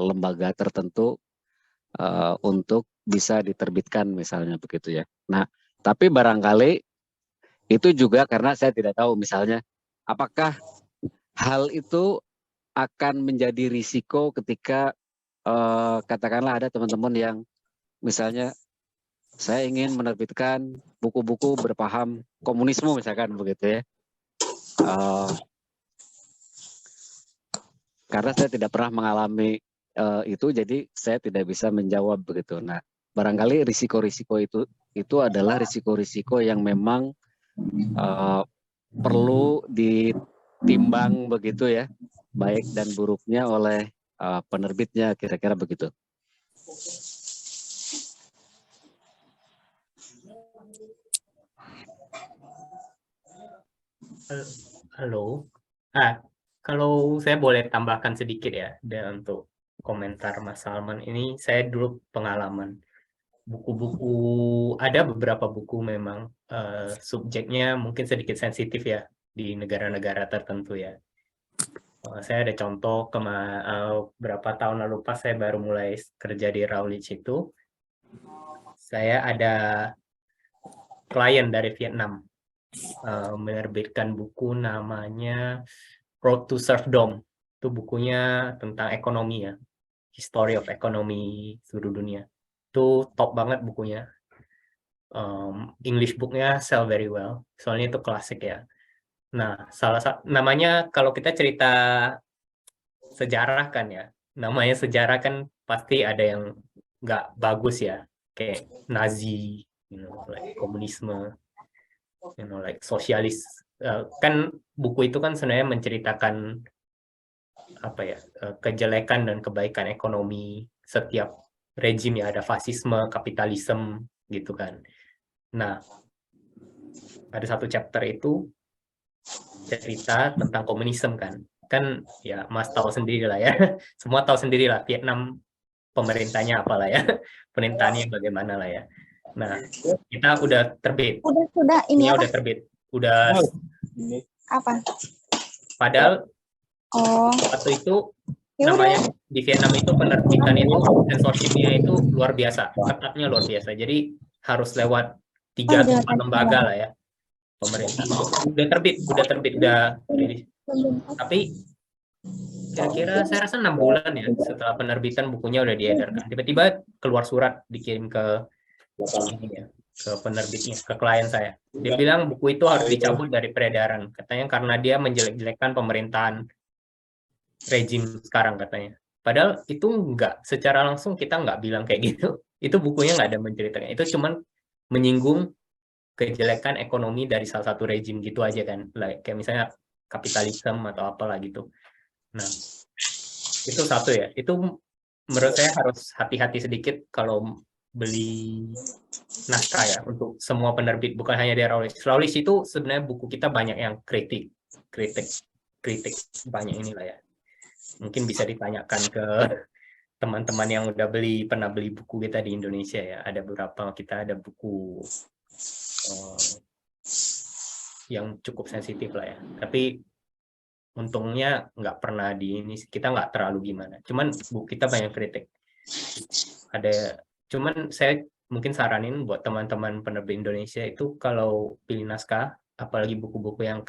lembaga tertentu untuk bisa diterbitkan misalnya begitu ya. Nah, tapi barangkali itu juga karena saya tidak tahu misalnya apakah hal itu akan menjadi risiko ketika katakanlah ada teman-teman yang misalnya saya ingin menerbitkan buku-buku berpaham komunisme misalkan begitu ya. Karena saya tidak pernah mengalami itu, jadi saya tidak bisa menjawab begitu. Nah, barangkali risiko-risiko itu adalah risiko-risiko yang memang perlu ditimbang begitu ya, baik dan buruknya oleh penerbitnya, kira-kira begitu.
Halo. Kalau saya boleh tambahkan sedikit ya, dan untuk komentar Mas Salman ini, saya dulu pengalaman buku-buku, ada beberapa buku memang subjeknya mungkin sedikit sensitif ya di negara-negara tertentu ya. Saya ada contoh berapa tahun lalu pas saya baru mulai kerja di Routledge itu, saya ada klien dari Vietnam menerbitkan buku namanya Road to Serfdom. Itu bukunya tentang ekonomi ya, History of Economy seluruh dunia. Itu top banget bukunya. English booknya sell very well, soalnya itu klasik ya. Nah, namanya kalau kita cerita sejarah kan ya, namanya sejarah kan pasti ada yang nggak bagus ya, kayak Nazi, like komunisme, like sosialis. Kan buku itu kan sebenarnya menceritakan apa ya, kejelekan dan kebaikan ekonomi setiap rezim ya, ada fasisme, kapitalisme gitu kan. Nah, ada satu chapter itu cerita tentang komunisme kan ya Mas tahu sendiri lah ya, semua tahu sendiri lah Vietnam pemerintahnya apalah ya, pemerintahannya bagaimana lah ya. Nah, kita udah terbit.
Udah ini apa?
Udah terbit. Udah
Apa?
Padahal waktu itu namanya di Vietnam itu penerbitan itu sensorshipnya itu luar biasa, ketatnya luar biasa. Jadi harus lewat 3 atau 4 lembaga lah ya, pemerintah. Udah terbit. Tapi kira-kira saya rasa 6 bulan ya setelah penerbitan bukunya udah diedarkan. Tiba-tiba keluar surat dikirim ke penerbitnya, ke klien saya. Dia bilang buku itu harus dicabut dari peredaran. Katanya karena dia menjelek-jelekan pemerintahan rezim sekarang katanya. Padahal itu enggak, secara langsung kita nggak bilang kayak gitu. Itu bukunya nggak ada menceritakan. Itu cuman menyinggung kejelekan ekonomi dari salah satu rezim gitu aja kan. Kayak misalnya kapitalisme atau apalah gitu. Nah, itu satu ya. Itu menurut saya harus hati-hati sedikit kalau beli naskah ya untuk semua penerbit, bukan hanya dari Raulis. Raulis itu sebenarnya buku kita banyak yang kritik banyak inilah ya. Mungkin bisa ditanyakan ke teman-teman yang udah pernah beli buku kita di Indonesia ya. Ada beberapa kita ada buku yang cukup sensitif lah ya. Tapi untungnya nggak pernah kita nggak terlalu gimana. Cuman buku kita banyak kritik. Cuman saya mungkin saranin buat teman-teman penerbit Indonesia itu kalau pilih naskah, apalagi buku-buku yang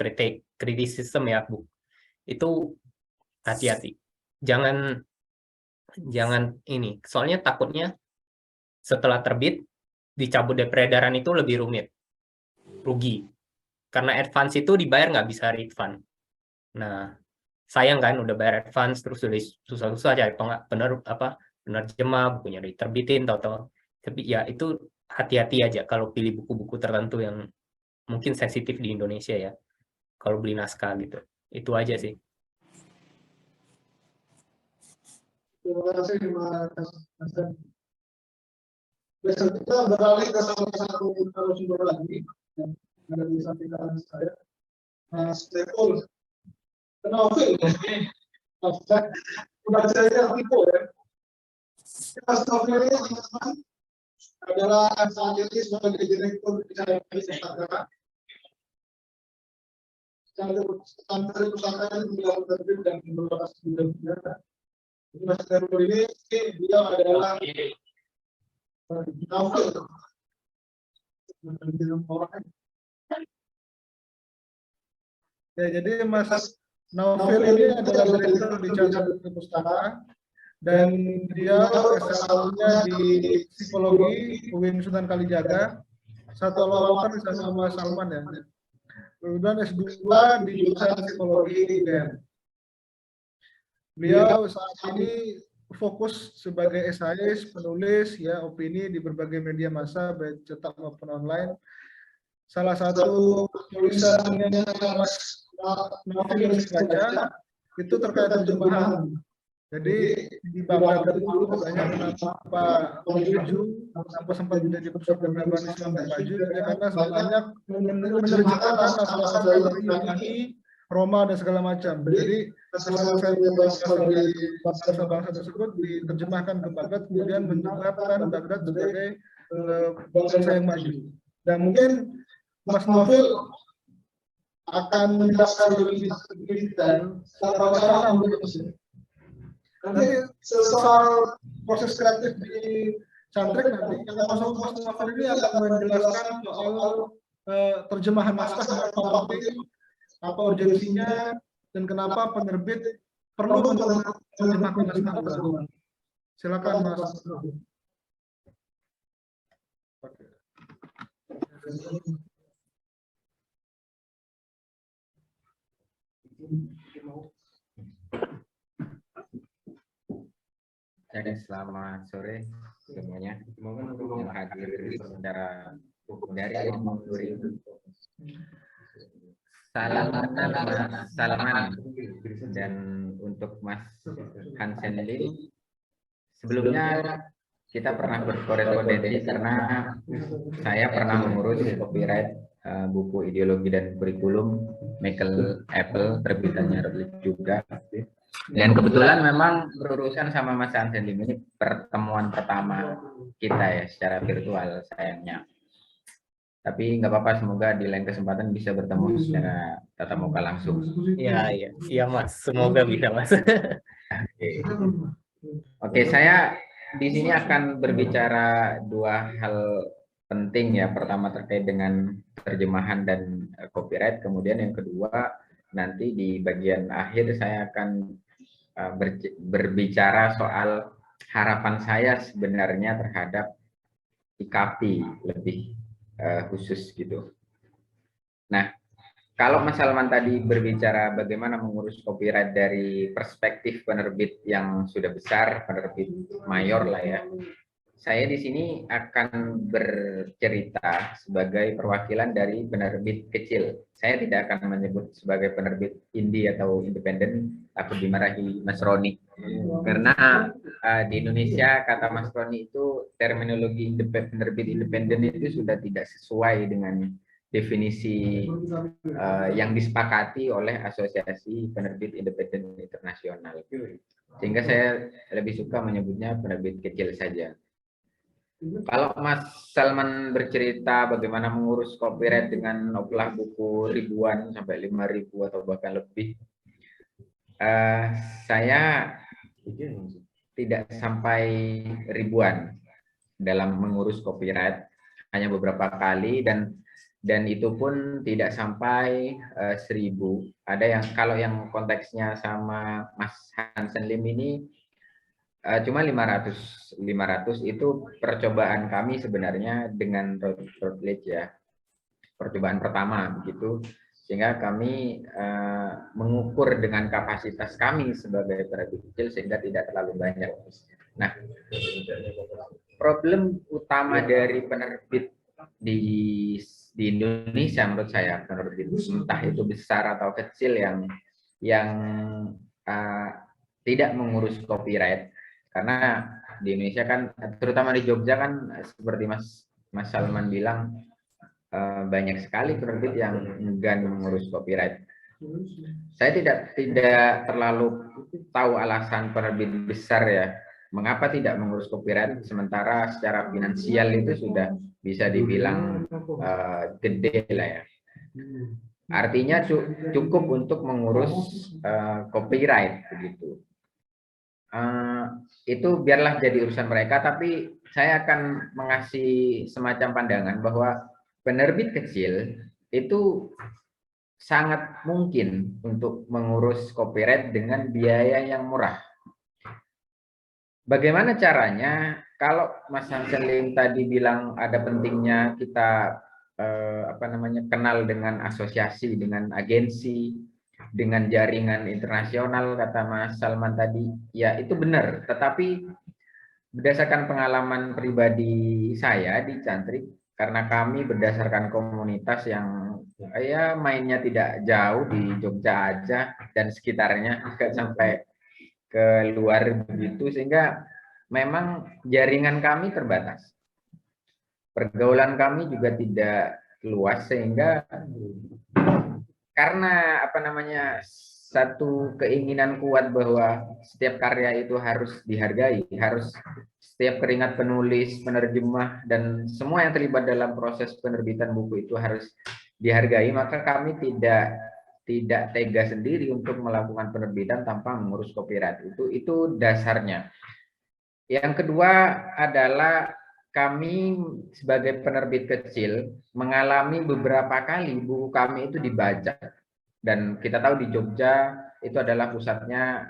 kritisisme ya, itu hati-hati. Jangan ini, soalnya takutnya setelah terbit dicabut dari peredaran itu lebih rugi. Karena advance itu dibayar nggak bisa refund. Nah, sayang kan udah bayar advance terus udah susah-susah cari penerjemah, bukunya diterbitin tahu-tahu. Tapi ya itu hati-hati aja kalau pilih buku-buku tertentu yang mungkin sensitif di Indonesia ya. Kalau beli naskah gitu. Itu aja sih.
Terima kasih Mas. Besok kita beralih ke salah satu narasumber lagi yang ada di samping kanan saya, Mas Tepul. Novel, udah saya Vivo ya. Mas Novel ini teman-teman adalah saat ini sebagai direktur di Jakarta. Kantor pusaka ini beliau terbit dan beberapa sebelum juga. Mas Tepul ini dia adalah novel. Ya, jadi Mas Novel ini adalah direktur di Kantor Pustaka dan dia S1-nya di psikologi UIN Sunan Kalijaga, satu lowongan sama Salman ya. Kemudian S2 di jurusan psikologi UGM. Beliau saat ini fokus sebagai esais, penulis ya opini di berbagai media massa baik cetak maupun online. Salah satu tulisannya Mas Novel yang saya baca itu terkait terjemahan. Jadi di Baghdad dulu banyak kenapa Maju, kenapa sempat menjadi pusat peradaban Islam di Maju, karena banyak menerjemahkan naskah dari Yunani, Roma dan segala macam. Jadi naskah dari bangsa-bangsa tersebut diterjemahkan ke Baghdad, kemudian menyebabkan Baghdad sebagai bangsa yang maju. Dan mungkin Mas Novel akan menjelaskan lebih detail bagaimana nanti soal proses kreatif di Cantrek nanti yang masuk Mas Novel ini akan menjelaskan soal terjemahan naskah apa penting, apa urgensinya, dan kenapa penerbit perlu menerjemahkan naskah. Silakan Mas Novel.
Selamat sore semuanya yang hadir secara hukum dari salam kenal Mas Salman dan untuk Mas Hansen Lee. Sebelumnya kita pernah berkorespondensi karena saya pernah mengurus copyright buku ideologi dan kurikulum Michael Apple terbitannya Routledge juga. Dan kebetulan memang berurusan sama Mas Hansen Lim ini pertemuan pertama kita ya secara virtual sayangnya. Tapi nggak apa-apa, semoga di lain kesempatan bisa bertemu secara tatap muka langsung.
Iya Mas, semoga bisa Mas.
Oke, saya di sini akan berbicara dua hal penting ya. Pertama terkait dengan terjemahan dan copyright, kemudian yang kedua nanti di bagian akhir saya akan berbicara soal harapan saya sebenarnya terhadap IKP lebih khusus gitu. Nah, kalau Mas Salman tadi berbicara bagaimana mengurus copyright dari perspektif penerbit yang sudah besar, penerbit mayor lah ya, saya di sini akan bercerita sebagai perwakilan dari penerbit kecil. Saya tidak akan menyebut sebagai penerbit indie atau independen, takut dimarahi Mas Roni. Karena di Indonesia kata Mas Roni itu terminologi penerbit independen itu sudah tidak sesuai dengan definisi yang disepakati oleh Asosiasi Penerbit Independen Internasional. Sehingga saya lebih suka menyebutnya penerbit kecil saja. Kalau Mas Salman bercerita bagaimana mengurus copyright dengan novelah buku ribuan sampai 5.000 atau bahkan lebih, saya tidak sampai ribuan dalam mengurus copyright, hanya beberapa kali dan itu pun tidak sampai 1.000. Ada yang kalau yang konteksnya sama Mas Hansen Lim ini cuma 500 itu percobaan kami sebenarnya dengan Routledge ya, percobaan pertama begitu, sehingga kami mengukur dengan kapasitas kami sebagai penerbit kecil sehingga tidak terlalu banyak. Nah, problem utama dari penerbit di Indonesia menurut saya, penerbit entah itu besar atau kecil yang tidak mengurus copyright. Karena di Indonesia kan, terutama di Jogja kan, seperti Mas Salman bilang, banyak sekali penerbit yang enggan mengurus copyright. Saya tidak terlalu tahu alasan penerbit besar ya, mengapa tidak mengurus copyright, sementara secara finansial itu sudah bisa dibilang gede lah ya. Artinya cukup untuk mengurus copyright begitu. Itu biarlah jadi urusan mereka, tapi saya akan mengasih semacam pandangan bahwa penerbit kecil itu sangat mungkin untuk mengurus copyright dengan biaya yang murah. Bagaimana caranya? Kalau Mas Hansen Lim tadi bilang ada pentingnya kita kenal dengan asosiasi, dengan agensi, dengan jaringan internasional, kata Mas Salman tadi, ya itu benar. Tetapi berdasarkan pengalaman pribadi saya di Cantrik, karena kami berdasarkan komunitas yang ya mainnya tidak jauh di Jogja aja dan sekitarnya, tidak sampai ke luar begitu, sehingga memang jaringan kami terbatas. Pergaulan kami juga tidak luas, sehingga karena satu keinginan kuat bahwa setiap karya itu harus dihargai, harus setiap keringat penulis, penerjemah, dan semua yang terlibat dalam proses penerbitan buku itu harus dihargai, maka kami tidak tega sendiri untuk melakukan penerbitan tanpa mengurus copyright. Itu dasarnya. Yang kedua adalah kami sebagai penerbit kecil mengalami beberapa kali buku kami itu dibajak, dan kita tahu di Jogja itu adalah pusatnya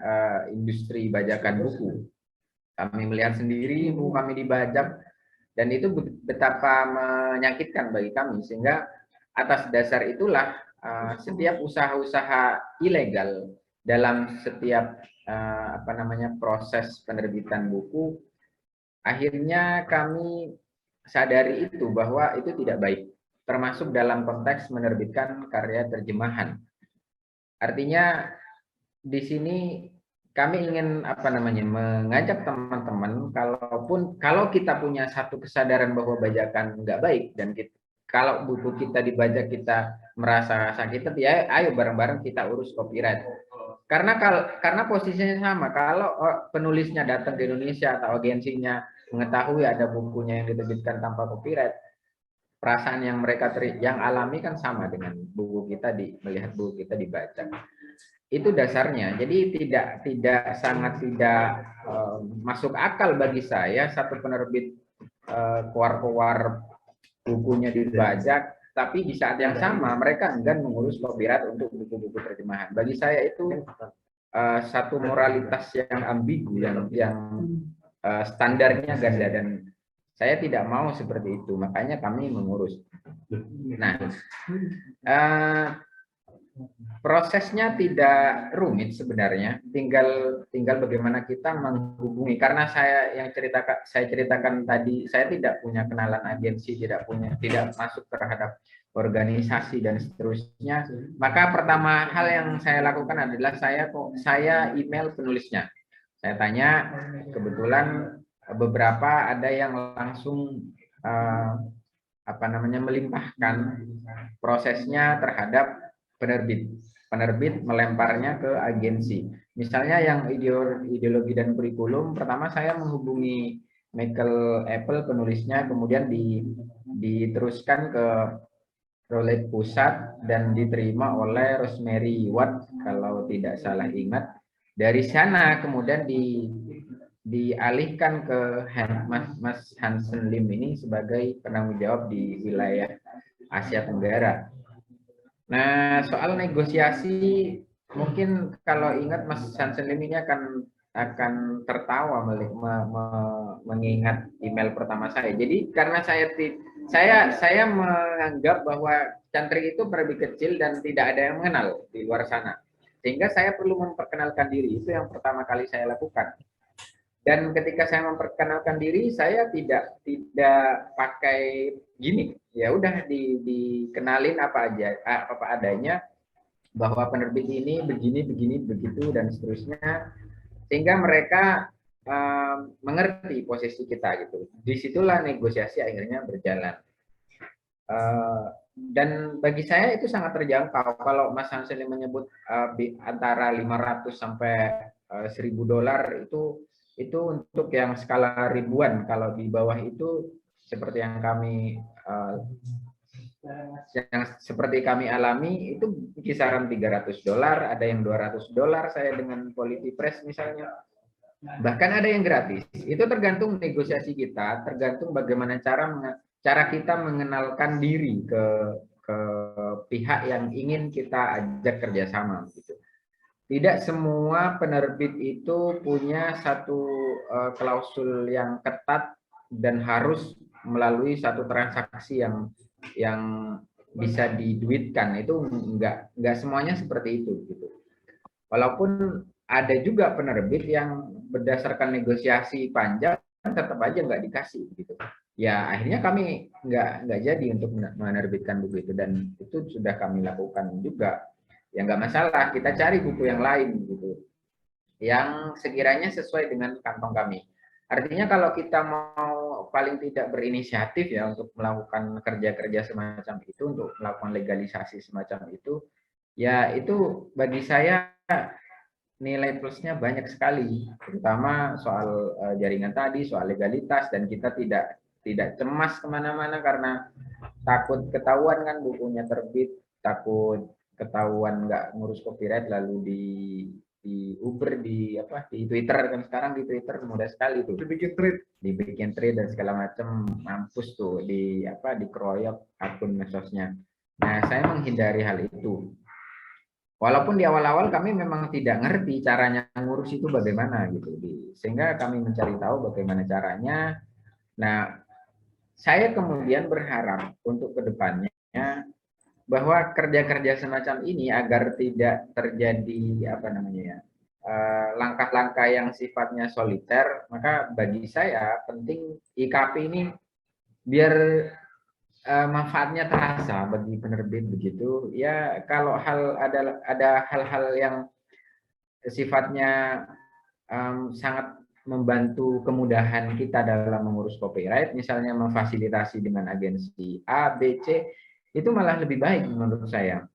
industri bajakan buku. Kami melihat sendiri buku kami dibajak dan itu betapa menyakitkan bagi kami, sehingga atas dasar itulah setiap usaha-usaha ilegal dalam setiap proses penerbitan buku, akhirnya kami sadari itu bahwa itu tidak baik, termasuk dalam konteks menerbitkan karya terjemahan. Artinya di sini kami ingin mengajak teman-teman, kalau kita punya satu kesadaran bahwa bajakan nggak baik, dan kalau buku kita dibajak kita merasa sakit hati, ya ayo bareng-bareng kita urus copyright. Karena posisinya sama, kalau penulisnya datang ke Indonesia atau agensinya mengetahui ada bukunya yang diterbitkan tanpa copyright, perasaan yang mereka yang alami kan sama dengan buku kita melihat buku kita dibaca. Itu dasarnya. Jadi sangat tidak masuk akal bagi saya satu penerbit keluar bukunya dibajak, tapi di saat yang sama mereka enggan mengurus copyright untuk buku-buku terjemahan. Bagi saya itu satu moralitas yang ambigu, yang standarnya ganda, dan saya tidak mau seperti itu, makanya kami mengurus. Nah, prosesnya tidak rumit sebenarnya, tinggal bagaimana kita menghubungi. Karena saya ceritakan tadi, saya tidak punya kenalan agensi, tidak masuk terhadap organisasi dan seterusnya. Maka pertama hal yang saya lakukan adalah saya email penulisnya. Saya tanya, kebetulan beberapa ada yang langsung melimpahkan prosesnya terhadap penerbit melemparnya ke agensi. Misalnya yang ideologi dan kurikulum, pertama saya menghubungi Michael Apple penulisnya, kemudian diteruskan ke Rolet Pusat dan diterima oleh Rosemary Watt kalau tidak salah ingat. Dari sana kemudian dialihkan ke Mas Hansen Lim ini sebagai penanggung jawab di wilayah Asia Tenggara. Nah, soal negosiasi, mungkin kalau ingat Mas Hansen Lim ini akan tertawa mengingat email pertama saya. Jadi karena saya menganggap bahwa Cantrik itu penerbit kecil dan tidak ada yang mengenal di luar sana. Sehingga saya perlu memperkenalkan diri, itu yang pertama kali saya lakukan. Dan ketika saya memperkenalkan diri, saya tidak pakai gimmick. Ya udah dikenalin apa adanya, bahwa penerbit ini begini begitu dan seterusnya, sehingga mereka mengerti posisi kita gitu. Disitulah negosiasi akhirnya berjalan. Dan bagi saya itu sangat terjangkau. Kalau Mas Hansen menyebut antara 500 sampai $1.000 itu untuk yang skala ribuan. Kalau di bawah itu seperti yang seperti kami alami itu kisaran $300, ada yang $200 saya dengan Polity Press misalnya. Bahkan ada yang gratis. Itu tergantung negosiasi kita, tergantung bagaimana cara kita mengenalkan diri ke pihak yang ingin kita ajak kerjasama gitu. Tidak semua penerbit itu punya satu klausul yang ketat dan harus melalui satu transaksi yang bisa diduitkan. Itu enggak semuanya seperti itu gitu. Walaupun ada juga penerbit yang berdasarkan negosiasi panjang tetap aja nggak dikasih gitu. Ya akhirnya kami nggak jadi untuk menerbitkan buku itu, dan itu sudah kami lakukan juga. Ya nggak masalah, kita cari buku yang lain gitu, yang sekiranya sesuai dengan kantong kami. Artinya kalau kita mau paling tidak berinisiatif ya untuk melakukan kerja-kerja semacam itu, untuk melakukan legalisasi semacam itu, ya itu bagi saya nilai plusnya banyak sekali, terutama soal jaringan tadi, soal legalitas, dan kita tidak cemas kemana-mana karena takut ketahuan kan bukunya terbit, takut ketahuan nggak ngurus copyright lalu di Uber, di Twitter kan, sekarang di Twitter mudah sekali tuh dibikin thread dan segala macam, mampus tuh dikeroyok akun medsosnya. Nah, saya menghindari hal itu. Walaupun di awal-awal kami memang tidak ngerti caranya ngurus itu bagaimana gitu, sehingga kami mencari tahu bagaimana caranya. Nah, saya kemudian berharap untuk kedepannya bahwa kerja-kerja semacam ini agar tidak terjadi langkah-langkah yang sifatnya soliter, maka bagi saya penting IKP ini biar manfaatnya terasa bagi penerbit begitu ya. Kalau ada hal-hal yang sifatnya sangat membantu kemudahan kita dalam mengurus copyright, misalnya memfasilitasi dengan agensi A, B, C, itu malah lebih baik menurut saya.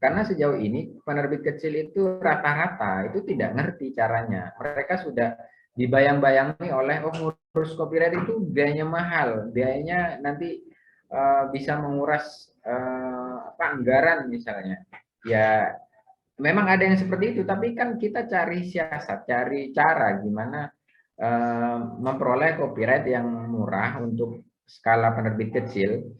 Karena sejauh ini penerbit kecil itu rata-rata itu tidak ngerti caranya. Mereka sudah dibayang-bayangi oleh ngurus copyright itu biayanya mahal, biayanya nanti bisa menguras anggaran misalnya. Ya memang ada yang seperti itu, tapi kan kita cari siasat, cari cara gimana memperoleh copyright yang murah untuk skala penerbit kecil,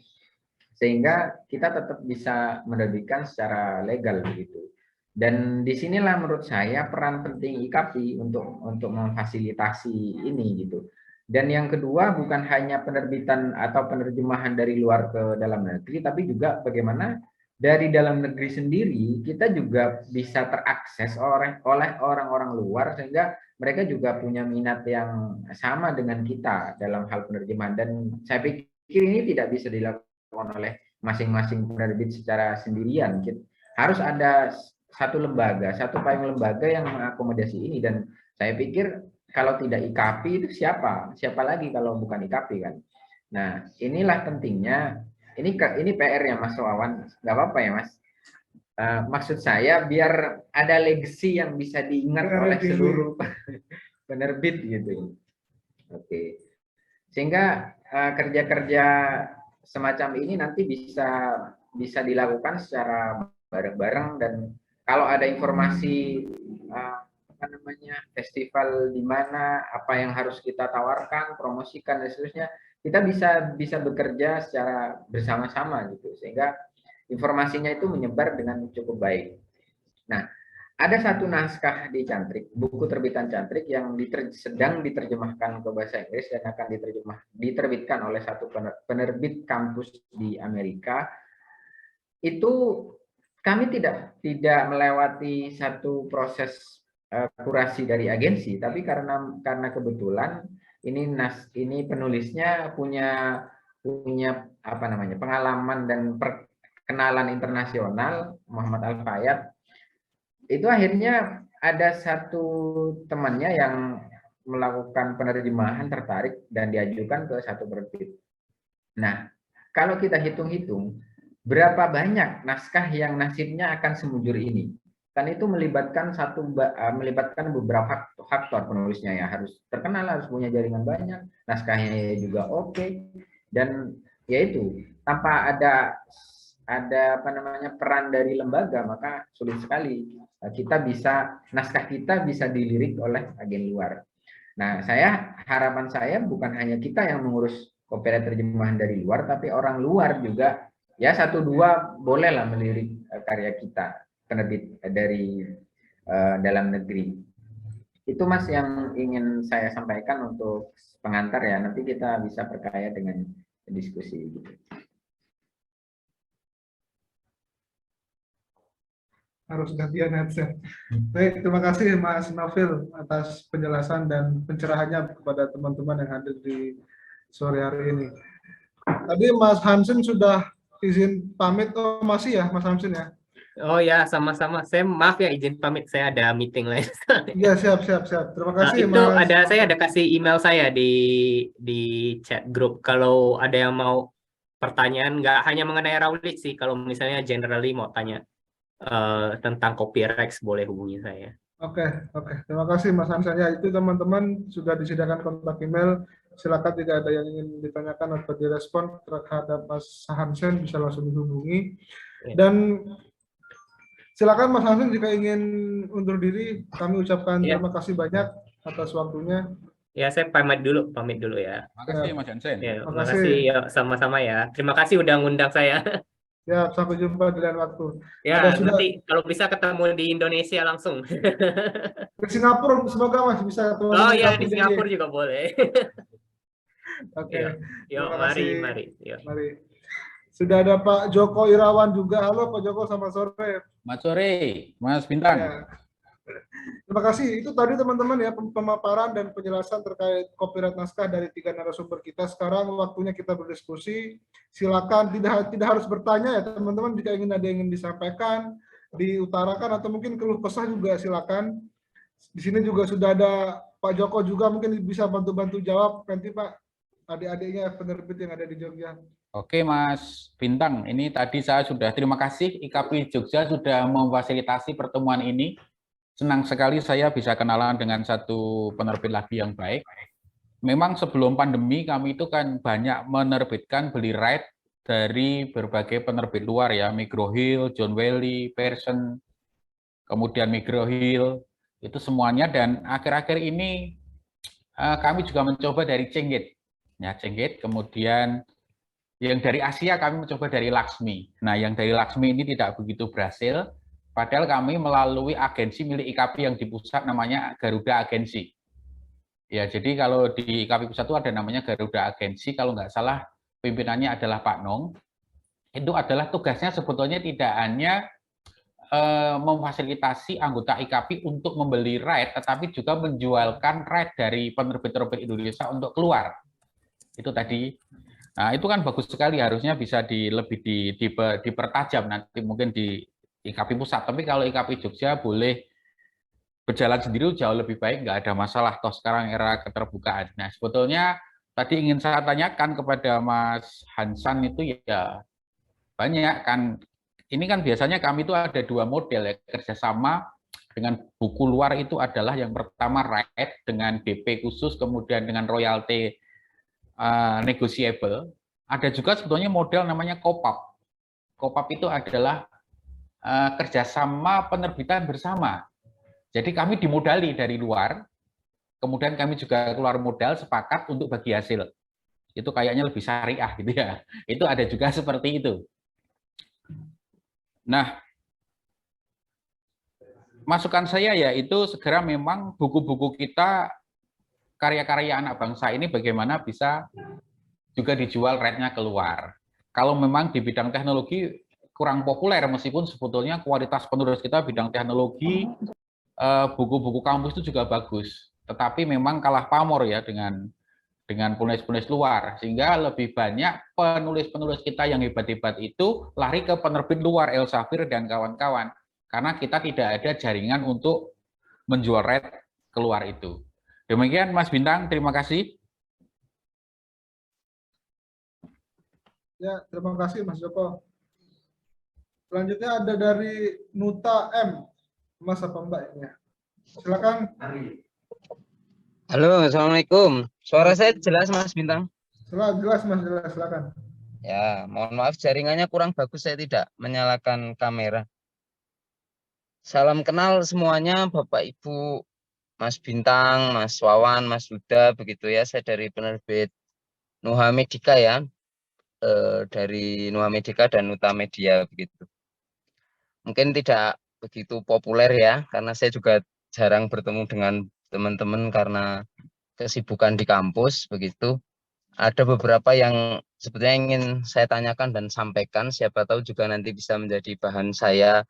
sehingga kita tetap bisa menerbitkan secara legal begitu. Dan disinilah menurut saya peran penting IKP untuk memfasilitasi ini gitu. Dan yang kedua bukan hanya penerbitan atau penerjemahan dari luar ke dalam negeri, tapi juga bagaimana dari dalam negeri sendiri kita juga bisa terakses oleh orang-orang luar, sehingga mereka juga punya minat yang sama dengan kita dalam hal penerjemahan. Dan saya pikir ini tidak bisa dilakukan oleh masing-masing penerbit secara sendirian. Harus ada satu lembaga, satu payung lembaga yang mengakomodasi ini. Dan saya pikir kalau tidak IKAPI itu siapa lagi kalau bukan IKAPI kan. Nah, inilah pentingnya. Ini PR-nya Mas Wawan, nggak apa-apa ya Mas. Maksud saya biar ada legacy yang bisa diingat oleh seluruh penerbit gitu. Oke. Sehingga kerja-kerja semacam ini nanti bisa dilakukan secara bareng-bareng, dan kalau ada informasi festival di mana, apa yang harus kita tawarkan, promosikan dan seterusnya, kita bisa bekerja secara bersama-sama gitu, sehingga informasinya itu menyebar dengan cukup baik. Nah, ada satu naskah di Cantrik, buku terbitan Cantrik yang sedang diterjemahkan ke bahasa Inggris dan akan diterbitkan oleh satu penerbit kampus di Amerika. Itu kami tidak melewati satu proses kurasi dari agensi, tapi karena kebetulan ini penulisnya punya pengalaman dan perkenalan internasional, Muhammad Al-Fayad. Itu akhirnya ada satu temannya yang melakukan penerjemahan, tertarik dan diajukan ke satu penerbit. Nah, kalau kita hitung-hitung berapa banyak naskah yang nasibnya akan semujur ini, kan itu melibatkan beberapa faktor. Penulisnya ya harus terkenal, harus punya jaringan banyak, naskahnya juga oke, dan yaitu tanpa ada peran dari lembaga, maka sulit sekali naskah kita bisa dilirik oleh agen luar. Nah, harapan saya bukan hanya kita yang mengurus copyright terjemahan dari luar, tapi orang luar juga ya 1-2 bolehlah melirik karya kita, penerbit dari dalam negeri. Itu Mas yang ingin saya sampaikan untuk pengantar ya. Nanti kita bisa perkaya dengan diskusi gitu.
Harus gantian headset. Baik, terima kasih Mas Nofil atas penjelasan dan pencerahannya kepada teman-teman yang hadir di sore hari ini. Tadi Mas Hansen sudah izin pamit. Oh, masih ya Mas Hansen ya?
Oh ya, sama-sama. Saya maaf ya, izin pamit, saya ada meeting lain.
Iya, siap. Terima kasih
itu
Mas.
Saya ada kasih email saya di chat grup. Kalau ada yang mau pertanyaan, nggak hanya mengenai Raulit sih, kalau misalnya generally mau tanya tentang copyright, boleh hubungi saya.
Oke. Terima kasih Mas Hansen. Ya, itu teman-teman sudah disediakan kontak email. Silakan jika ada yang ingin ditanyakan atau direspon terhadap Mas Hansen, bisa langsung dihubungi. Dan silakan Mas Hansen jika ingin undur diri, kami ucapkan terima kasih banyak atas waktunya.
Ya, saya pamit dulu ya.
Terima kasih Mas Hansen.
Ya, terima kasih ya, sama-sama ya. Terima kasih udah ngundang saya.
Ya, sampai jumpa di lain waktu.
Ya, nanti kalau bisa ketemu di Indonesia langsung.
Ke Singapura, semoga Mas bisa ketemu.
Oh ya, di Singapura juga boleh.
Oke.
Yuk, mari.
Mari. Sudah ada Pak Joko Irawan juga. Halo Pak Joko, selamat sore.
Selamat sore, Mas Bintang.
Ya. Terima kasih. Itu tadi teman-teman ya pemaparan dan penjelasan terkait copyright naskah dari 3 narasumber kita. Sekarang waktunya kita berdiskusi. Silakan, tidak harus bertanya ya teman-teman. Jika ada yang ingin disampaikan, diutarakan atau mungkin keluh kesah juga silakan. Di sini juga sudah ada Pak Joko juga, mungkin bisa bantu jawab nanti Pak, adik-adiknya penerbit yang ada di Jogja.
Oke Mas Bintang, ini tadi saya sudah terima kasih IKAPI Jogja sudah memfasilitasi pertemuan ini. Senang sekali saya bisa kenalan dengan satu penerbit lagi yang baik. Memang sebelum pandemi kami itu kan banyak menerbitkan beli right dari berbagai penerbit luar ya, Micro Hill, John Wiley, Pearson, kemudian Micro Hill, itu semuanya. Dan akhir-akhir ini kami juga mencoba dari Cengit, ya Cengit. Kemudian yang dari Asia kami mencoba dari Laksmi. Nah, yang dari Laksmi ini tidak begitu berhasil. Padahal kami melalui agensi milik IKAPI yang di pusat namanya Garuda Agensi. Ya, jadi kalau di IKAPI pusat itu ada namanya Garuda Agensi, kalau nggak salah pimpinannya adalah Pak Nong. itu adalah tugasnya sebetulnya tidak hanya memfasilitasi anggota IKP untuk membeli right, tetapi juga menjualkan right dari penerbit-penerbit Indonesia untuk keluar. Itu tadi. Nah, itu kan bagus sekali, harusnya bisa lebih dipertajam nanti mungkin di IKP pusat. Tapi kalau IKP Jogja boleh berjalan sendiri jauh lebih baik, nggak ada masalah. Toh sekarang era keterbukaan. Nah, sebetulnya tadi ingin saya tanyakan kepada Mas Hansan itu ya banyak kan. Ini kan biasanya kami itu ada dua model ya, kerjasama dengan buku luar itu adalah yang pertama right dengan BP khusus, kemudian dengan royalty negotiable. Ada juga sebetulnya model namanya co-op. Co-op itu adalah kerjasama penerbitan bersama. Jadi kami dimodali dari luar, kemudian kami juga keluar modal sepakat untuk bagi hasil. Itu kayaknya lebih syariah gitu ya. Itu ada juga seperti itu. Nah, masukan saya ya itu segera memang buku-buku kita, karya-karya anak bangsa ini bagaimana bisa juga dijual rate-nya keluar. Kalau memang di bidang teknologi kurang populer, meskipun sebetulnya kualitas penulis kita bidang teknologi, buku-buku kampus itu juga bagus. Tetapi memang kalah pamor ya dengan penulis-penulis luar, sehingga lebih banyak penulis-penulis kita yang hebat-hebat itu lari ke penerbit luar, Elsevier dan kawan-kawan, karena kita tidak ada jaringan untuk menjual rate keluar itu. Demikian Mas Bintang, terima kasih.
Ya, terima kasih Mas Joko. Selanjutnya ada dari Nuta M. Mas apa Mbak ini? Silakan.
Halo, Assalamualaikum. Suara saya jelas Mas Bintang?
Jelas Mas, jelas. Silakan.
Ya, mohon maaf jaringannya kurang bagus, saya tidak menyalakan kamera. Salam kenal semuanya Bapak Ibu, Mas Bintang, Mas Wawan, Mas Huda, begitu ya. Saya dari penerbit Nuha Medica ya, dari Nuha Medica dan Nuta Media begitu. Mungkin tidak begitu populer ya, karena saya juga jarang bertemu dengan teman-teman karena kesibukan di kampus begitu. Ada beberapa yang sebetulnya ingin saya tanyakan dan sampaikan, siapa tahu juga nanti bisa menjadi bahan saya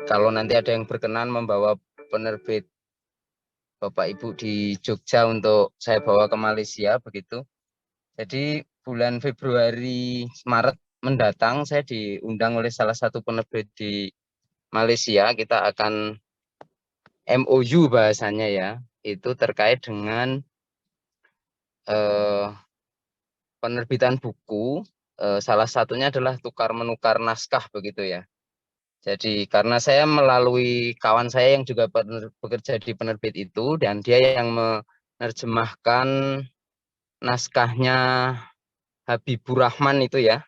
kalau nanti ada yang berkenan membawa penerbit Bapak Ibu di Jogja untuk saya bawa ke Malaysia begitu. Jadi bulan Februari Maret mendatang saya diundang oleh salah satu penerbit di Malaysia. Kita akan MOU bahasanya ya, itu terkait dengan penerbitan buku. Salah satunya adalah tukar menukar naskah begitu ya. Jadi karena saya melalui kawan saya yang juga bekerja di penerbit itu, dan dia yang menerjemahkan naskahnya Habibur Rahman itu ya.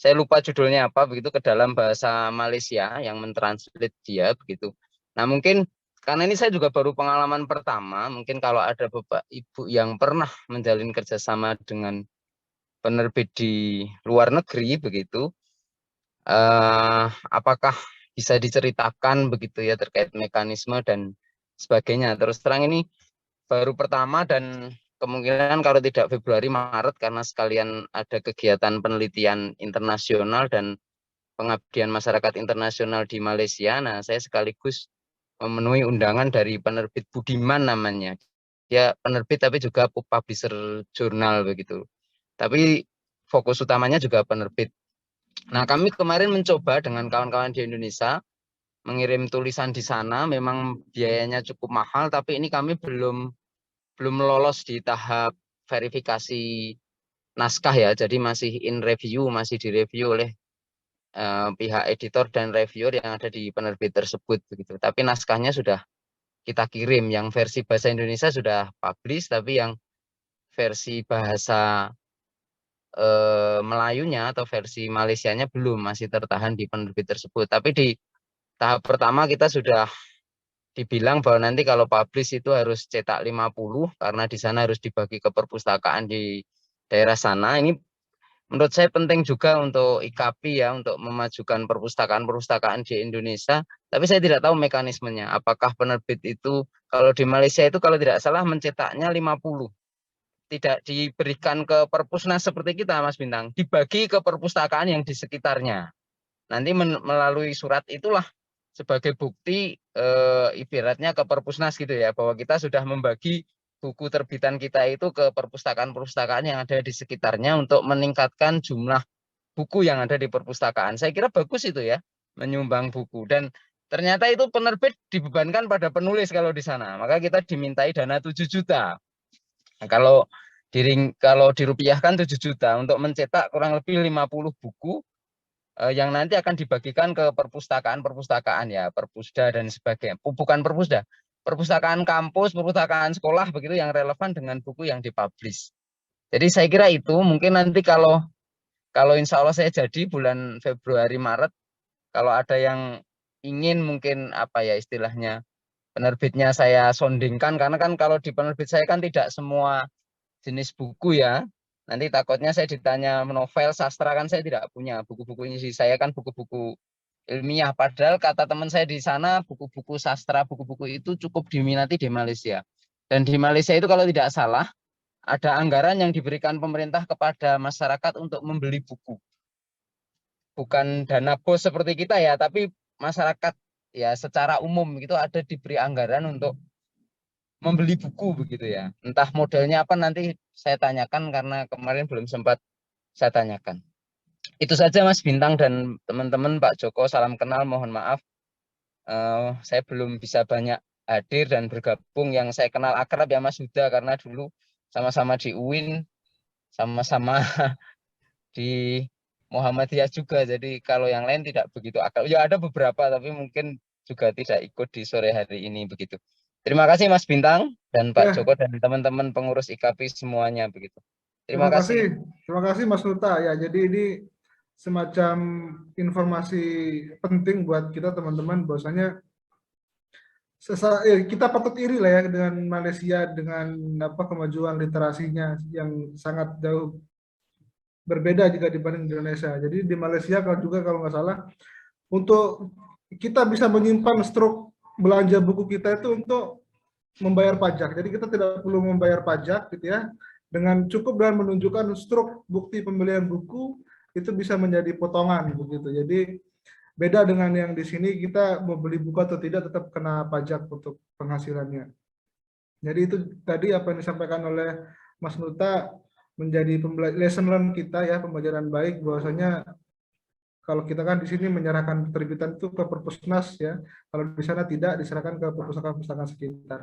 Saya lupa judulnya apa begitu, ke dalam bahasa Malaysia yang mentranslate dia begitu. Nah mungkin karena ini saya juga baru pengalaman pertama, mungkin kalau ada Bapak Ibu yang pernah menjalin kerjasama dengan penerbit di luar negeri begitu, apakah bisa diceritakan begitu ya terkait mekanisme dan sebagainya. Terus terang ini baru pertama dan kemungkinan kalau tidak Februari Maret karena sekalian ada kegiatan penelitian internasional dan pengabdian masyarakat internasional di Malaysia. Nah, saya sekaligus memenuhi undangan dari penerbit Budiman namanya. Dia penerbit tapi juga publisher jurnal begitu. Tapi fokus utamanya juga penerbit. Nah, kami kemarin mencoba dengan kawan-kawan di Indonesia mengirim tulisan di sana. Memang biayanya cukup mahal, tapi ini kami belum lolos di tahap verifikasi naskah ya. Jadi masih in review, masih direview oleh pihak editor dan reviewer yang ada di penerbit tersebut begitu. Tapi naskahnya sudah kita kirim. Yang versi bahasa Indonesia sudah publish, tapi yang versi bahasa Melayunya atau versi Malaysianya belum, masih tertahan di penerbit tersebut. Tapi di tahap pertama kita sudah dibilang bahwa nanti kalau publish itu harus cetak 50 karena di sana harus dibagi ke perpustakaan di daerah sana. Ini menurut saya penting juga untuk IKP ya, untuk memajukan perpustakaan-perpustakaan di Indonesia. Tapi saya tidak tahu mekanismenya. Apakah penerbit itu kalau di Malaysia itu kalau tidak salah mencetaknya 50. tidak diberikan ke perpusnas seperti kita, Mas Bintang, dibagi ke perpustakaan yang di sekitarnya. Nanti melalui surat itulah sebagai bukti ibaratnya ke perpusnas gitu ya, bahwa kita sudah membagi buku terbitan kita itu ke perpustakaan-perpustakaan yang ada di sekitarnya untuk meningkatkan jumlah buku yang ada di perpustakaan. Saya kira bagus itu ya, menyumbang buku. Dan ternyata itu penerbit dibebankan pada penulis kalau di sana. Maka kita dimintai dana 7 juta. Nah, kalau dirupiahkan 7 juta untuk mencetak kurang lebih 50 buku yang nanti akan dibagikan ke perpustakaan-perpustakaan ya, perpusda dan sebagainya. Bukan perpusda, perpustakaan kampus, perpustakaan sekolah begitu yang relevan dengan buku yang dipublish. Jadi saya kira itu mungkin nanti kalau insya Allah saya jadi bulan Februari Maret, kalau ada yang ingin mungkin apa ya istilahnya penerbitnya saya sondingkan, karena kan kalau di penerbit saya kan tidak semua jenis buku ya. Nanti takutnya saya ditanya novel, sastra kan saya tidak punya. Buku-buku ini saya kan buku-buku ilmiah. Padahal kata teman saya di sana buku-buku sastra, buku-buku itu cukup diminati di Malaysia. Dan di Malaysia itu kalau tidak salah ada anggaran yang diberikan pemerintah kepada masyarakat untuk membeli buku. Bukan dana bos seperti kita ya, tapi masyarakat ya secara umum itu ada diberi anggaran untuk membeli buku begitu ya. Entah modelnya apa nanti saya tanyakan karena kemarin belum sempat saya tanyakan. Itu saja Mas Bintang dan teman-teman, Pak Joko, salam kenal, mohon maaf. Saya belum bisa banyak hadir dan bergabung. Yang saya kenal akrab ya Mas Huda karena dulu sama-sama di UIN, sama-sama di Muhammadiyah juga. Jadi kalau yang lain tidak begitu akrab. Ya ada beberapa tapi mungkin juga tidak ikut di sore hari ini begitu. Terima kasih Mas Bintang dan Pak Joko dan teman-teman pengurus IKAPI semuanya begitu. Terima kasih.
Terima kasih Mas Nuta ya. Jadi ini semacam informasi penting buat kita teman-teman bahwasanya kita patut iri lah ya dengan Malaysia dengan kemajuan literasinya yang sangat jauh berbeda jika dibanding di Indonesia. Jadi di Malaysia kalau nggak salah untuk kita bisa menyimpan struk belanja buku kita itu untuk membayar pajak. Jadi kita tidak perlu membayar pajak gitu ya. Dengan cukup dengan menunjukkan struk bukti pembelian buku itu bisa menjadi potongan begitu. Jadi beda dengan yang di sini kita mau beli buku atau tidak tetap kena pajak untuk penghasilannya. Jadi itu tadi apa yang disampaikan oleh Mas Nuta menjadi lesson learn kita ya, pembelajaran baik bahwasanya kalau kita kan di sini menyerahkan terbitan itu ke perpusnas ya, kalau di sana tidak diserahkan ke perpustakaan-perpustakaan sekitar.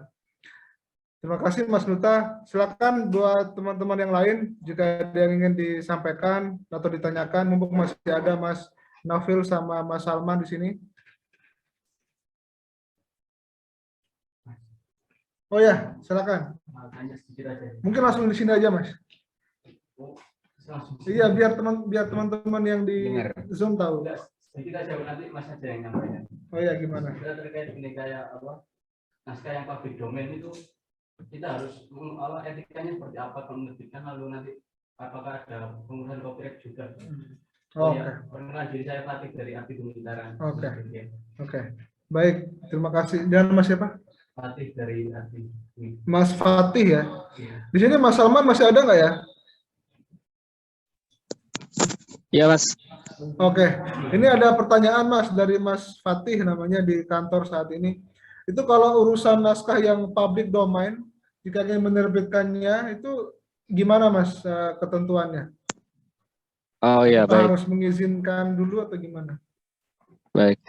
Terima kasih Mas Nuta. Silakan buat teman-teman yang lain jika ada yang ingin disampaikan atau ditanyakan, mumpung masih ada Mas Nafil sama Mas Salman di sini. Oh ya, silakan. Mungkin langsung di sini aja, Mas. Iya, biar teman-teman yang di Zoom tahu.
Kita jawab nanti Mas aja yang nyampaikan.
Oh ya, gimana?
Kita terkait ini kayak apa? Naskah yang public domain itu kita harus etikanya seperti apa kalau menerbitkan, lalu nanti apakah ada pengurusan copyright juga.
Oke.
Perkenalkan diri saya Fatih dari Arti Pemutaran.
Oke. Baik, terima kasih. Dan Mas siapa?
Fatih dari Arti.
Mas Fatih ya. Di sini Mas Salman masih ada nggak ya?
Iya Mas.
Oke. Ini ada pertanyaan Mas dari Mas Fatih namanya di kantor saat ini. Itu kalau urusan naskah yang public domain, jika ingin menerbitkannya itu gimana Mas ketentuannya?
Oh iya, baik.
Harus mengizinkan dulu atau gimana?
Baik.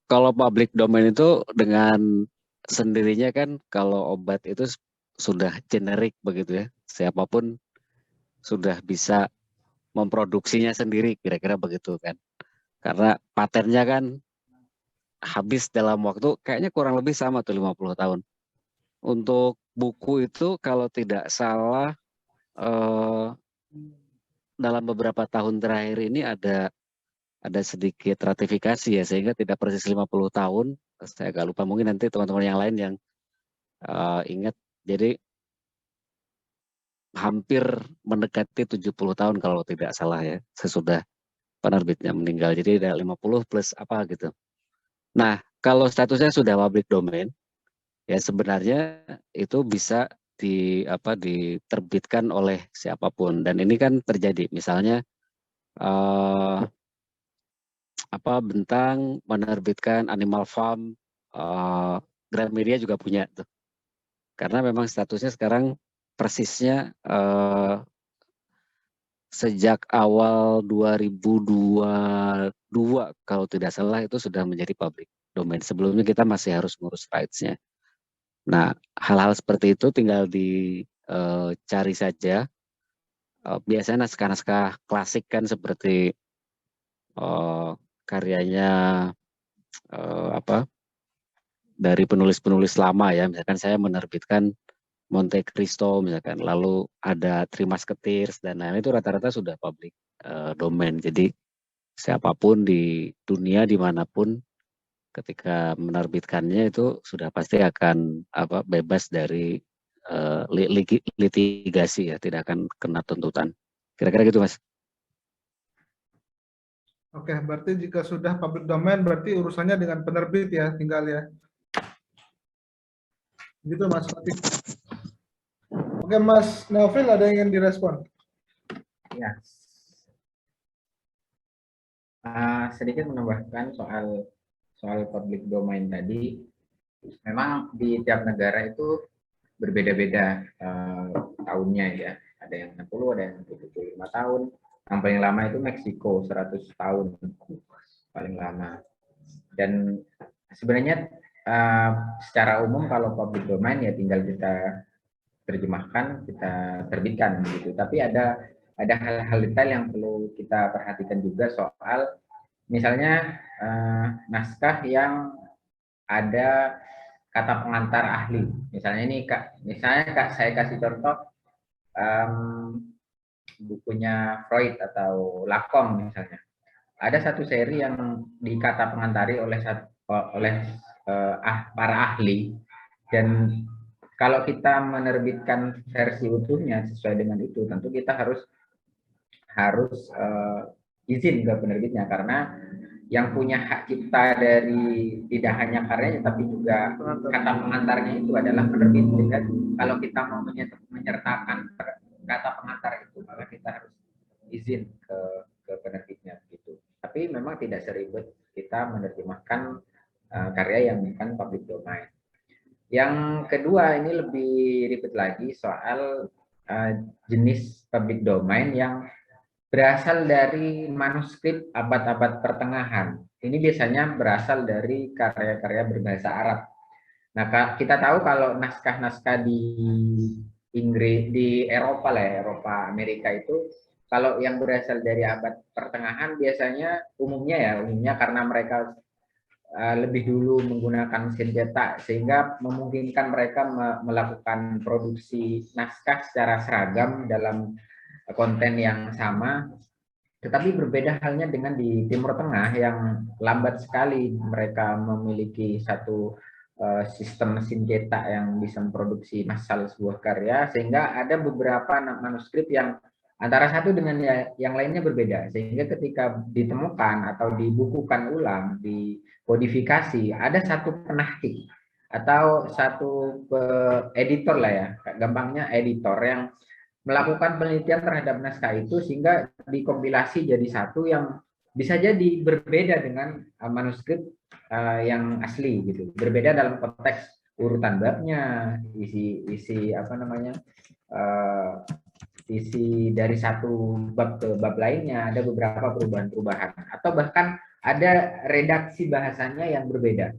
Kalau public domain itu dengan sendirinya kan kalau obat itu sudah generik begitu ya. Siapapun sudah bisa memproduksinya sendiri, kira-kira begitu kan. Karena patennya kan habis dalam waktu kayaknya kurang lebih sama tuh 50 tahun. Untuk buku itu kalau tidak salah dalam beberapa tahun terakhir ini ada sedikit ratifikasi ya, sehingga tidak persis 50 tahun. Saya agak lupa, mungkin nanti teman-teman yang lain yang ingat. Jadi hampir mendekati 70 tahun kalau tidak salah ya, sesudah penerbitnya meninggal. Jadi ada 50 plus apa gitu. Nah, kalau statusnya sudah public domain, ya sebenarnya itu bisa diterbitkan oleh siapapun. Dan ini kan terjadi, misalnya Bentang menerbitkan Animal Farm, Gramedia juga punya tuh. Karena memang statusnya sekarang persisnya sejak awal 2022 kalau tidak salah itu sudah menjadi public domain. Sebelumnya kita masih harus ngurus rights-nya. Nah, hal-hal seperti itu tinggal dicari saja. Biasanya naskah-naskah klasik kan seperti karyanya dari penulis-penulis lama ya. Misalkan saya menerbitkan Monte Cristo misalkan, lalu ada Three Musketeers dan lain-lain, itu rata-rata sudah public domain. Jadi siapapun di dunia dimanapun ketika menerbitkannya itu sudah pasti akan bebas dari litigasi ya, tidak akan kena tuntutan. Kira-kira gitu, Mas.
Oke, berarti jika sudah public domain berarti urusannya dengan penerbit ya, tinggal ya. Gitu Mas Fatih. Oke, Mas Novil ada yang ingin direspon?
Ya. Sedikit menambahkan soal public domain tadi. Memang di tiap negara itu berbeda-beda tahunnya ya. Ada yang 60, ada yang 75 tahun. Yang paling lama itu Meksiko, 100 tahun paling lama. Dan sebenarnya secara umum kalau public domain ya tinggal kita terjemahkan, kita terbitkan gitu. Tapi ada hal-hal detail yang perlu kita perhatikan juga soal misalnya naskah yang ada kata pengantar ahli. Misalnya ini Kak, saya kasih contoh bukunya Freud atau Lacan misalnya. Ada satu seri yang dikata pengantari oleh para ahli, dan kalau kita menerbitkan versi utuhnya sesuai dengan itu, tentu kita harus izin ke penerbitnya, karena yang punya hak cipta dari tidak hanya karyanya tapi juga kata pengantarnya itu adalah penerbit. Jadi kalau kita mau menyertakan kata pengantar itu, maka kita harus izin ke penerbitnya gitu. Tapi memang tidak seribet kita menerjemahkan karya yang bukan public domain. Yang kedua, ini lebih ribet lagi soal jenis public domain yang berasal dari manuskrip abad-abad pertengahan. Ini biasanya berasal dari karya-karya berbahasa Arab. Nah, kita tahu kalau naskah-naskah di Inggris, di Eropa lah, Eropa, Amerika itu, kalau yang berasal dari abad pertengahan biasanya umumnya karena mereka lebih dulu menggunakan mesin cetak, sehingga memungkinkan mereka melakukan produksi naskah secara seragam dalam konten yang sama. Tetapi berbeda halnya dengan di Timur Tengah yang lambat sekali mereka memiliki satu sistem mesin cetak yang bisa memproduksi massal sebuah karya, sehingga ada beberapa manuskrip yang antara satu dengan yang lainnya berbeda, sehingga ketika ditemukan atau dibukukan ulang, dikodifikasi, ada satu penahkik atau satu editor lah ya, gampangnya editor yang melakukan penelitian terhadap naskah itu sehingga dikompilasi jadi satu yang bisa jadi berbeda dengan manuskrip yang asli gitu, berbeda dalam konteks urutan babnya, isi isi dari satu bab ke bab lainnya, ada beberapa perubahan-perubahan, atau bahkan ada redaksi bahasanya yang berbeda.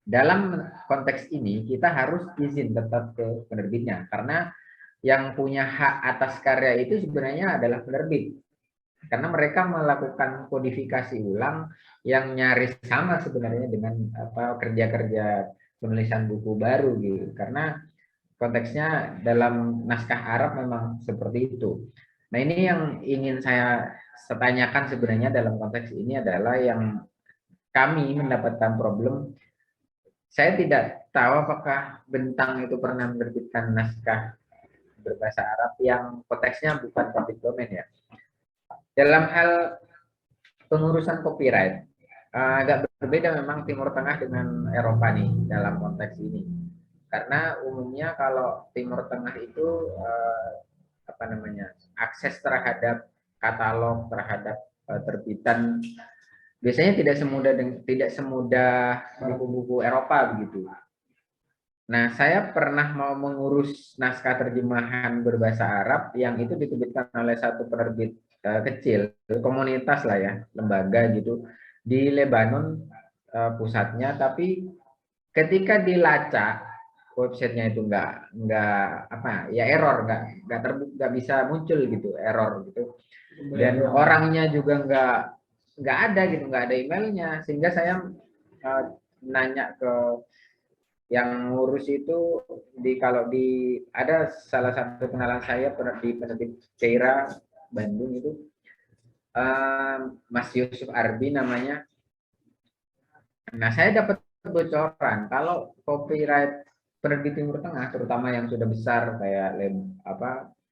Dalam konteks ini kita harus izin tetap ke penerbitnya, karena yang punya hak atas karya itu sebenarnya adalah penerbit, karena mereka melakukan kodifikasi ulang yang nyaris sama sebenarnya dengan kerja-kerja penulisan buku baru gitu, karena konteksnya dalam naskah Arab memang seperti itu. Nah, ini yang ingin saya tanyakan sebenarnya dalam konteks ini adalah yang kami mendapatkan problem. Saya tidak tahu apakah Bentang itu pernah menerbitkan naskah berbahasa Arab yang konteksnya bukan public domain ya. Dalam hal pengurusan copyright, agak berbeda memang Timur Tengah dengan Eropa nih dalam konteks ini. Karena umumnya kalau Timur Tengah itu apa namanya, akses terhadap katalog, terhadap terbitan biasanya tidak semudah buku-buku Eropa begitu. Nah, saya pernah mau mengurus naskah terjemahan berbahasa Arab yang itu diterbitkan oleh satu penerbit kecil, komunitas lah ya, lembaga gitu di Lebanon pusatnya, tapi ketika dilacak websitenya itu nggak apa ya, error, nggak bisa muncul gitu, error gitu, dan orangnya juga nggak ada gitu, nggak ada emailnya, sehingga saya nanya ke yang ngurus itu kalau ada salah satu kenalan saya di penerbit Ceira Bandung itu, Mas Yusuf Arbi namanya. Nah, saya dapat bocoran kalau copyright penerbit Timur Tengah, terutama yang sudah besar kayak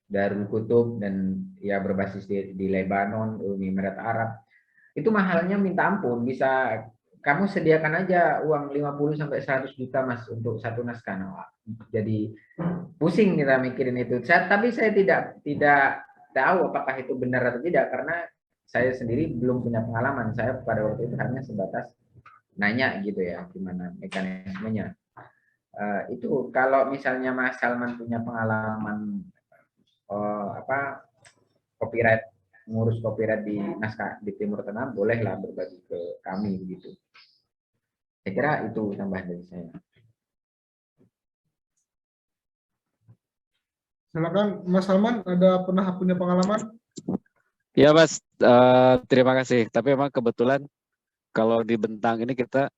Darul Kutub dan ya berbasis di Lebanon, Uni Emirat Arab, itu mahalnya minta ampun. Bisa kamu sediakan aja uang 50 sampai 100 juta Mas untuk satu naskah. Nah, jadi pusing kita mikirin itu. Tapi saya tidak tahu apakah itu benar atau tidak, karena saya sendiri belum punya pengalaman. Saya pada waktu itu hanya sebatas nanya gitu ya, gimana mekanismenya. Itu kalau misalnya Mas Salman punya pengalaman copyright, ngurus copyright di naskah di Timur Tengah, bolehlah berbagi ke kami begitu. Saya kira itu tambahan dari saya.
Silakan Mas Salman, pernah punya pengalaman?
Ya Mas, terima kasih. Tapi memang kebetulan kalau di Bentang ini kita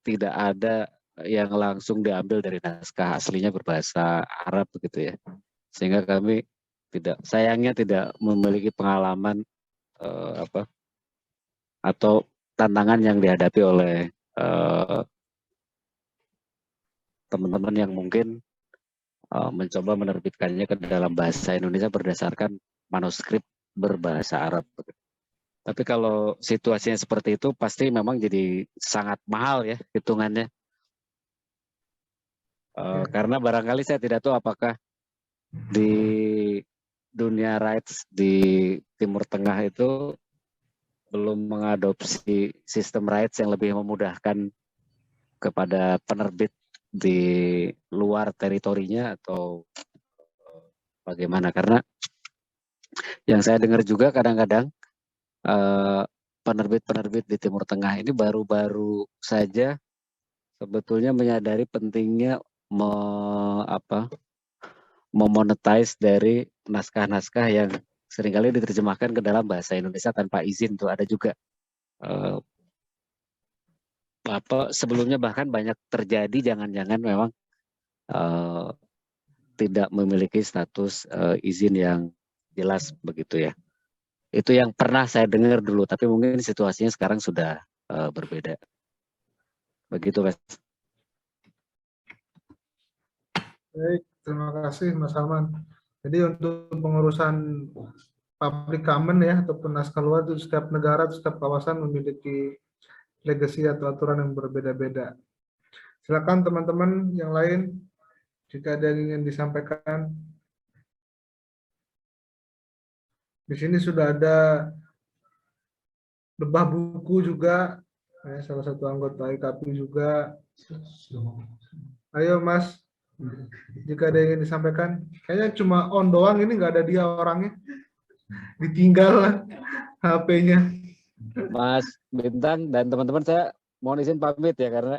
tidak ada yang langsung diambil dari naskah aslinya berbahasa Arab begitu ya. Sehingga kami sayangnya tidak memiliki pengalaman atau tantangan yang dihadapi oleh teman-teman yang mungkin mencoba menerbitkannya ke dalam bahasa Indonesia berdasarkan manuskrip berbahasa Arab. Tapi kalau situasinya seperti itu pasti memang jadi sangat mahal ya hitungannya. Karena barangkali saya tidak tahu apakah di dunia rights di Timur Tengah itu belum mengadopsi sistem rights yang lebih memudahkan kepada penerbit di luar teritorinya atau bagaimana. Karena yang saya dengar juga kadang-kadang penerbit-penerbit di Timur Tengah ini baru-baru saja sebetulnya menyadari pentingnya memonetize dari naskah-naskah yang seringkali diterjemahkan ke dalam bahasa Indonesia tanpa izin. Tuh ada juga sebelumnya bahkan banyak terjadi jangan-jangan memang tidak memiliki status izin yang jelas begitu ya. Itu yang pernah saya dengar dulu, tapi mungkin situasinya sekarang sudah berbeda. Begitu, Mas.
Baik, terima kasih Mas Salman. Jadi untuk pengurusan public common ya, ataupun naskah luar itu setiap negara, setiap kawasan memiliki legacy atau aturan yang berbeda-beda. Silakan teman-teman yang lain, jika ada yang ingin disampaikan. Di sini sudah ada lebah buku juga, ya, salah satu anggota IKAPI juga. Ayo Mas, jika ada yang ingin disampaikan. Kayaknya cuma on doang, ini nggak ada dia orangnya. Ditinggal HP-nya.
Mas Bintang dan teman-teman, saya mohon izin pamit ya karena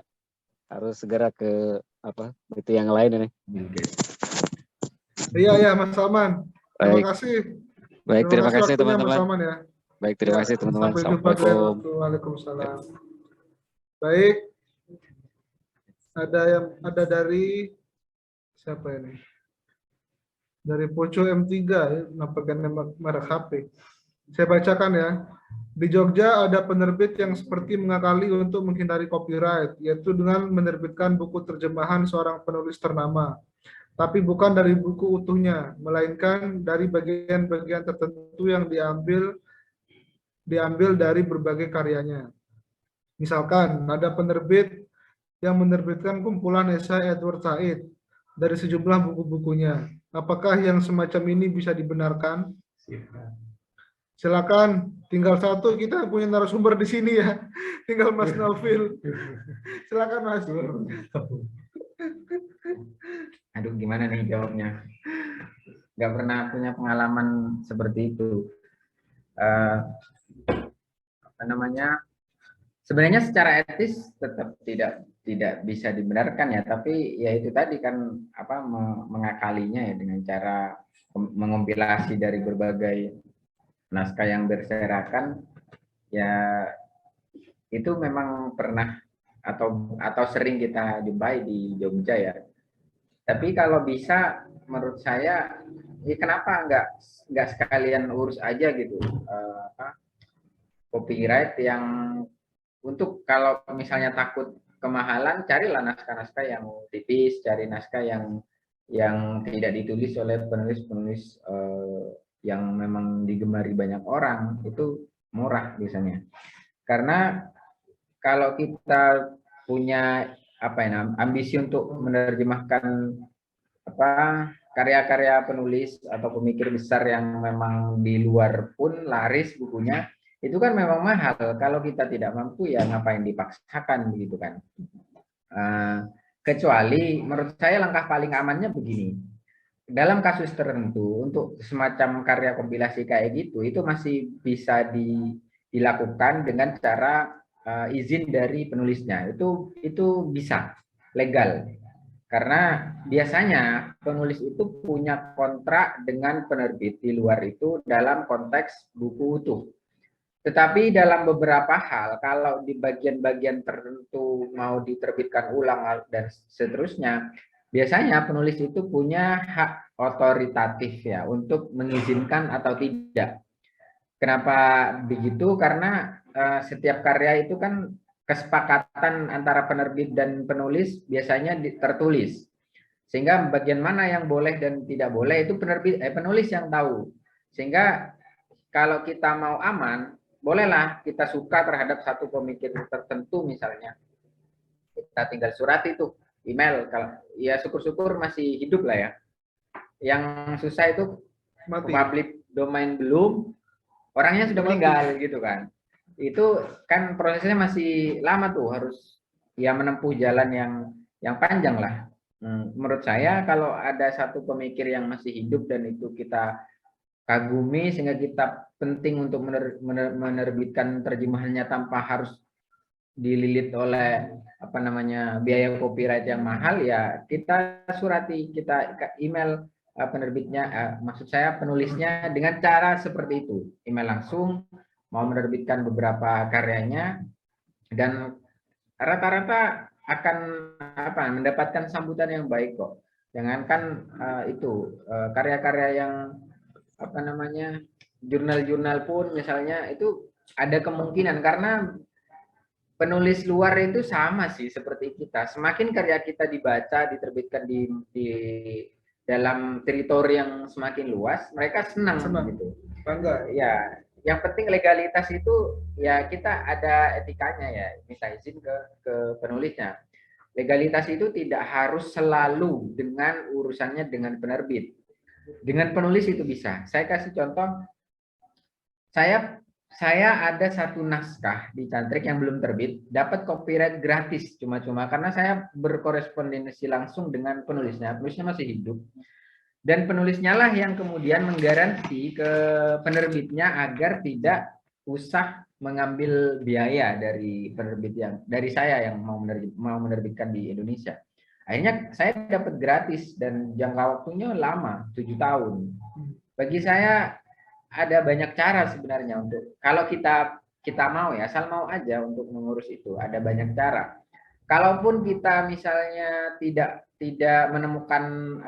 harus segera ke meeting yang lain ini.
Iya Mas Salman. Terima kasih.
Baik, terima kasih teman-teman.
Ya.
Baik, terima kasih teman-teman.
Assalamualaikum. Waalaikumsalam. Baik. Ada dari siapa ini? Dari Poco M3 ya, nampaknya merek HP. Saya bacakan ya. Di Jogja ada penerbit yang seperti mengakali untuk menghindari copyright, yaitu dengan menerbitkan buku terjemahan seorang penulis ternama. Tapi bukan dari buku utuhnya, melainkan dari bagian-bagian tertentu yang diambil dari berbagai karyanya. Misalkan ada penerbit yang menerbitkan kumpulan esai Edward Said dari sejumlah buku-bukunya. Apakah yang semacam ini bisa dibenarkan? Silakan, tinggal satu, kita punya narasumber di sini ya. Tinggal Mas Novil. Silakan Mas.
Aduh, gimana nih jawabnya? Nggak pernah punya pengalaman seperti itu. Apa namanya? Sebenarnya secara etis tetap tidak bisa dibenarkan ya, tapi ya itu tadi kan apa mengakalinya ya dengan cara mengompilasi dari berbagai naskah yang berserakan ya, itu memang pernah atau sering kita jumpai di Jogja ya. Tapi kalau bisa menurut saya ya kenapa nggak sekalian urus aja gitu copyright yang untuk kalau misalnya takut kemahalan, carilah naskah-naskah yang tipis, cari naskah yang tidak ditulis oleh penulis-penulis yang memang digemari banyak orang, itu murah biasanya. Karena kalau kita punya apa ya, ambisi untuk menerjemahkan apa karya-karya penulis atau pemikir besar yang memang di luar pun laris bukunya, itu kan memang mahal. Kalau kita tidak mampu ya ngapain dipaksakan begitu kan. Kecuali menurut saya langkah paling amannya begini. Dalam kasus tertentu untuk semacam karya kompilasi kayak gitu itu masih bisa dilakukan dengan cara izin dari penulisnya. Itu bisa legal. Karena biasanya penulis itu punya kontrak dengan penerbit di luar itu dalam konteks buku utuh. Tetapi dalam beberapa hal, kalau di bagian-bagian tertentu mau diterbitkan ulang dan seterusnya, biasanya penulis itu punya hak otoritatif ya untuk mengizinkan atau tidak. Kenapa begitu? Karena setiap karya itu kan kesepakatan antara penerbit dan penulis biasanya tertulis. Sehingga bagian mana yang boleh dan tidak boleh itu penulis yang tahu. Sehingga kalau kita mau aman, bolehlah kita suka terhadap satu pemikir tertentu misalnya. Kita tinggal surat itu, email. Kalau ya syukur-syukur masih hidup lah ya. Yang susah itu public domain belum, orangnya sudah meninggal gitu kan. Itu kan prosesnya masih lama tuh, harus ya menempuh jalan yang panjang lah. Menurut saya kalau ada satu pemikir yang masih hidup dan itu kita kagumi sehingga kita penting untuk menerbitkan terjemahannya tanpa harus dililit oleh apa namanya biaya copyright yang mahal, ya kita surati, kita email penerbitnya, maksud saya penulisnya dengan cara seperti itu, email langsung mau menerbitkan beberapa karyanya, dan rata-rata akan mendapatkan sambutan yang baik kok. Jangankan itu karya-karya yang apa namanya jurnal-jurnal pun misalnya itu ada kemungkinan, karena penulis luar itu sama sih seperti kita. Semakin karya kita dibaca, diterbitkan di dalam teritori yang semakin luas, mereka senang gitu.
Bangga.
Ya, yang penting legalitas itu ya kita ada etikanya ya, minta izin ke penulisnya. Legalitas itu tidak harus selalu dengan urusannya dengan penerbit. Dengan penulis itu bisa. Saya kasih contoh. Saya ada satu naskah di Cantrik yang belum terbit, dapat copyright gratis cuma-cuma karena saya berkorespondensi langsung dengan penulisnya. Penulisnya masih hidup. Dan penulisnya lah yang kemudian menggaransi ke penerbitnya agar tidak usah mengambil biaya dari penerbit dari saya yang mau menerbitkan di Indonesia. Akhirnya saya dapat gratis dan jangka waktunya lama, 7 tahun. Bagi saya ada banyak cara sebenarnya untuk kalau kita mau ya, asal mau aja untuk mengurus itu, ada banyak cara. Kalaupun kita misalnya tidak menemukan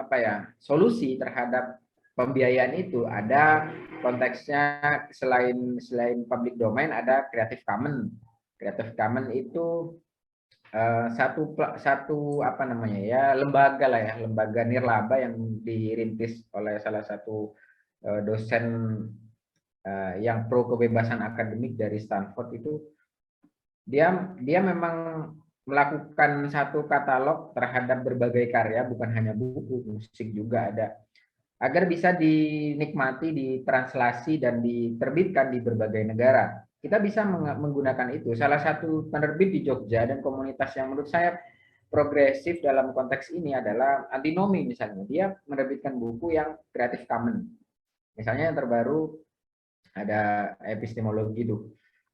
solusi terhadap pembiayaan itu, ada konteksnya selain public domain ada Creative Commons. Creative Commons itu satu lembaga lah ya, lembaga nirlaba yang dirintis oleh salah satu dosen yang pro kebebasan akademik dari Stanford. Itu dia memang melakukan satu katalog terhadap berbagai karya, bukan hanya buku, musik juga ada, agar bisa dinikmati, ditranslasi, dan diterbitkan di berbagai negara. Kita bisa menggunakan itu. Salah satu penerbit di Jogja dan komunitas yang menurut saya progresif dalam konteks ini adalah Antinomi misalnya. Dia menerbitkan buku yang Creative Commons. Misalnya yang terbaru ada epistemologi itu.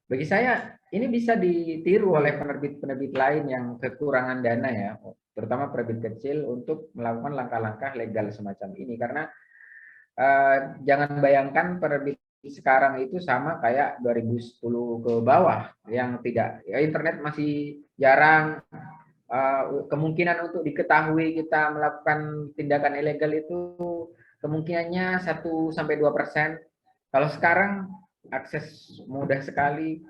Bagi saya ini bisa ditiru oleh penerbit-penerbit lain yang kekurangan dana ya, terutama penerbit kecil untuk melakukan langkah-langkah legal semacam ini, karena jangan bayangkan penerbit sekarang itu sama kayak 2010 ke bawah yang tidak, ya, internet masih jarang, kemungkinan untuk diketahui kita melakukan tindakan ilegal itu kemungkinannya 1-2%. Kalau sekarang akses mudah sekali,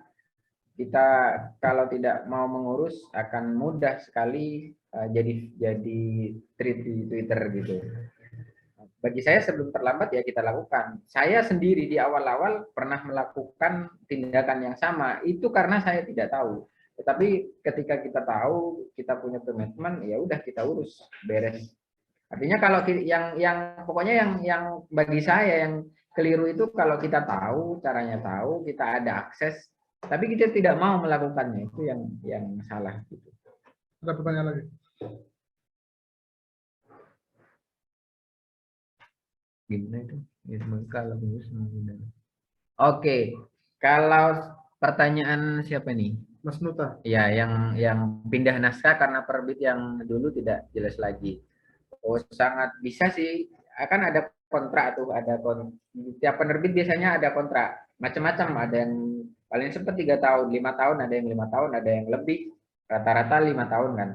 kita kalau tidak mau mengurus akan mudah sekali jadi tweet di Twitter gitu. Bagi saya sebelum terlambat ya kita lakukan. Saya sendiri di awal-awal pernah melakukan tindakan yang sama, itu karena saya tidak tahu. Tetapi ketika kita tahu, kita punya komitmen, ya udah kita urus, beres. Artinya kalau yang pokoknya yang bagi saya yang keliru itu kalau kita tahu, caranya tahu, kita ada akses, tapi kita tidak mau melakukannya, itu yang salah gitu.
Ada pertanyaan lagi?
Gimana itu? Oke, kalau pertanyaan siapa nih?
Mas Nuta.
Ya, yang pindah naskah karena penerbit yang dulu tidak jelas lagi. Oh, sangat bisa sih. Akan ada kontrak tuh, tiap penerbit biasanya ada kontrak macam-macam. Ada yang paling cepat 3 tahun, 5 tahun, ada yang 5 tahun, ada yang lebih. Rata-rata 5 tahun kan.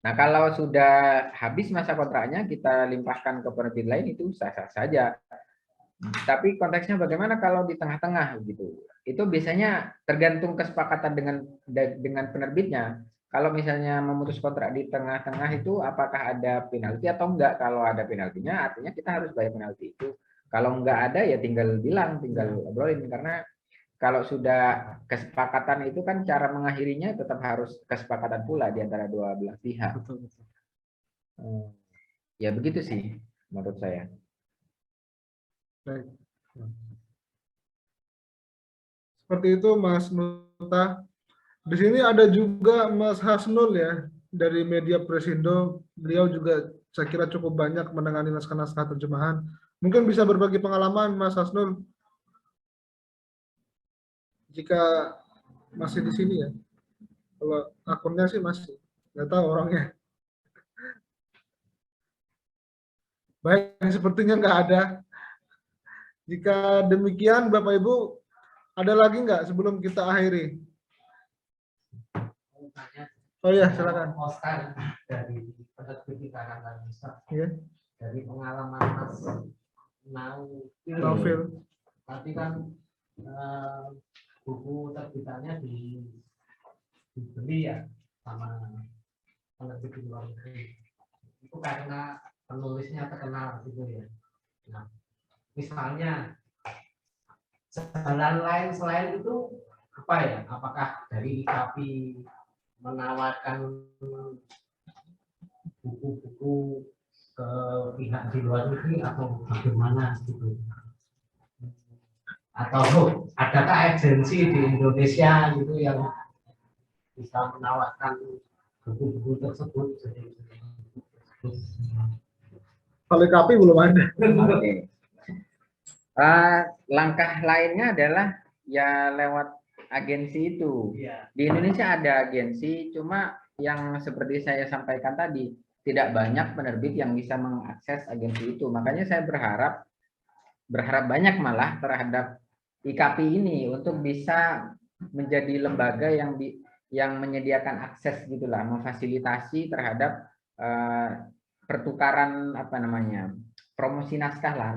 Nah, kalau sudah habis masa kontraknya, kita limpahkan ke penerbit lain, itu sah-sah saja. Tapi konteksnya bagaimana kalau di tengah-tengah gitu? Itu biasanya tergantung kesepakatan dengan penerbitnya. Kalau misalnya memutus kontrak di tengah-tengah itu, apakah ada penalti atau enggak? Kalau ada penaltinya, artinya kita harus bayar penalti itu. Kalau enggak ada, ya tinggal bilang, tinggal obrolin. Karena kalau sudah kesepakatan itu kan cara mengakhirinya tetap harus kesepakatan pula di antara dua belah pihak. Ya begitu sih menurut saya.
Baik. Seperti itu Mas Nuta. Di sini ada juga Mas Hasnul ya dari Media Presindo. Beliau juga saya kira cukup banyak menangani naskah-naskah terjemahan. Mungkin bisa berbagi pengalaman Mas Hasnul. Jika masih di sini ya, kalau akunnya sih masih, nggak tahu orangnya. Baik, sepertinya nggak ada. Jika demikian, Bapak Ibu, ada lagi nggak sebelum kita akhiri? Oh ya, silakan.
Oscar dari penerbit Karang Taruna.
Iya.
Dari pengalaman Mas
Novel.
Tapi kan buku terbitannya dibeli ya sama penerbit di luar negeri. Itu karena penulisnya terkenal gitu ya. Nah, misalnya jalan lain selain itu apa ya? Apakah dari IKP menawarkan buku-buku ke pihak di luar negeri atau bagaimana gitu? Atau adakah agensi di Indonesia gitu yang bisa menawarkan buku-buku tersebut?
Kalau IKP belum ada.
Oke. Langkah lainnya adalah ya lewat agensi itu. Di Indonesia ada agensi, cuma yang seperti saya sampaikan tadi, tidak banyak penerbit yang bisa mengakses agensi itu. Makanya saya berharap banyak malah terhadap IKP ini untuk bisa menjadi lembaga yang menyediakan akses gitulah, memfasilitasi terhadap pertukaran promosi naskah lah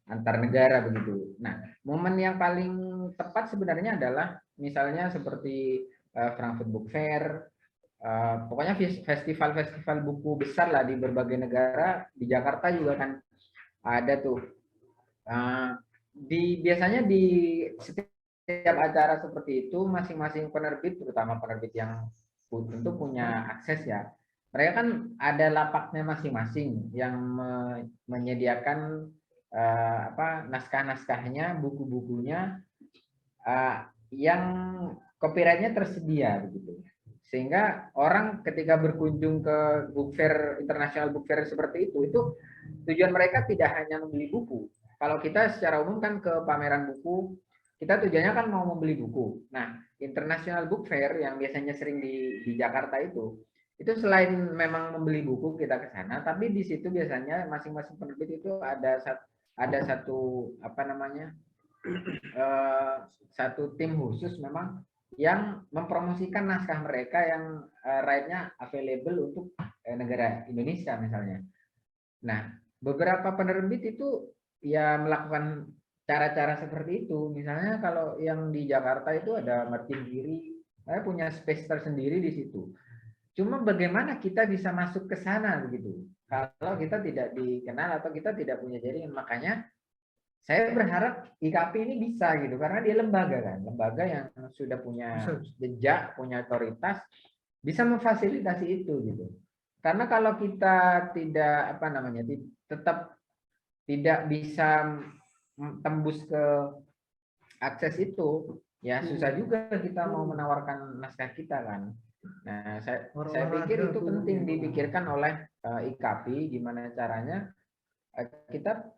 antar negara begitu. Nah, momen yang paling tepat sebenarnya adalah misalnya seperti Frankfurt Book Fair, pokoknya festival-festival buku besar lah di berbagai negara. Di Jakarta juga kan ada tuh. Biasanya di setiap acara seperti itu masing-masing penerbit, terutama penerbit yang tentu punya akses ya. Mereka kan ada lapaknya masing-masing yang menyediakan naskah-naskahnya, buku-bukunya yang copyrightnya tersedia begitu. Sehingga orang ketika berkunjung ke book fair, international book fair seperti itu tujuan mereka tidak hanya membeli buku. Kalau kita secara umum kan ke pameran buku, kita tujuannya kan mau membeli buku. Nah, international book fair yang biasanya sering di Jakarta itu selain memang membeli buku kita ke sana, tapi di situ biasanya masing-masing penerbit itu ada satu satu tim khusus memang yang mempromosikan naskah mereka yang right-nya available untuk negara Indonesia misalnya. Nah, beberapa penerbit itu ya melakukan cara-cara seperti itu. Misalnya kalau yang di Jakarta itu ada Martin Giri, punya space tersendiri di situ. Cuma bagaimana kita bisa masuk ke sana begitu? Kalau kita tidak dikenal atau kita tidak punya jaringan, makanya saya berharap IKP ini bisa gitu, karena dia lembaga kan, lembaga yang sudah punya jejak, punya otoritas, bisa memfasilitasi itu gitu. Karena kalau kita tidak tetap tidak bisa tembus ke akses itu, ya susah juga kita mau menawarkan naskah kita kan. Nah, saya pikir itu penting dipikirkan oleh IKP, gimana caranya kita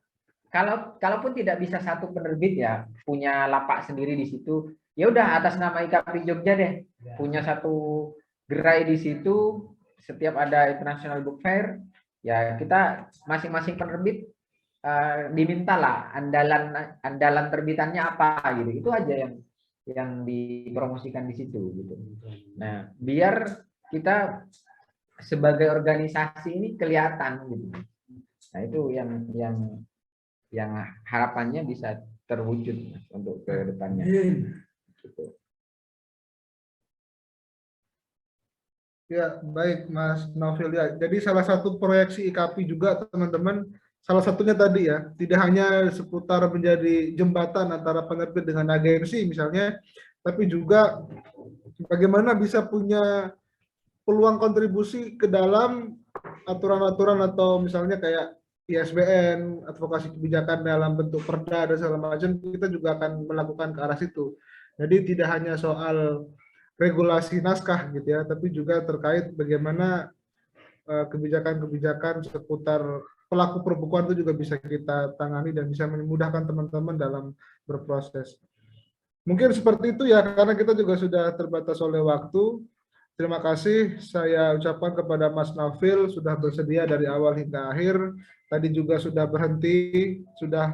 kalaupun tidak bisa satu penerbit ya punya lapak sendiri di situ, ya udah atas nama IKP Jogja deh, punya satu gerai di situ, setiap ada International Book Fair, ya kita masing-masing penerbit dimintalah andalan terbitannya apa gitu, itu aja yang dipromosikan di situ gitu. Nah, biar kita sebagai organisasi ini kelihatan gitu. Nah, itu yang harapannya bisa terwujud untuk ke depannya. Gitu.
Ya, baik Mas Naufil ya. Jadi salah satu proyeksi IKP juga teman-teman, salah satunya tadi ya, tidak hanya seputar menjadi jembatan antara penerbit dengan agensi misalnya, tapi juga bagaimana bisa punya peluang kontribusi ke dalam aturan-aturan atau misalnya kayak ISBN, advokasi kebijakan dalam bentuk perda dan segala macam, kita juga akan melakukan ke arah situ. Jadi tidak hanya soal regulasi naskah gitu ya, tapi juga terkait bagaimana kebijakan-kebijakan seputar pelaku perbukuan itu juga bisa kita tangani dan bisa memudahkan teman-teman dalam berproses. Mungkin seperti itu ya, karena kita juga sudah terbatas oleh waktu. Terima kasih saya ucapkan kepada Mas Naufil sudah bersedia dari awal hingga akhir. Tadi juga sudah berhenti, sudah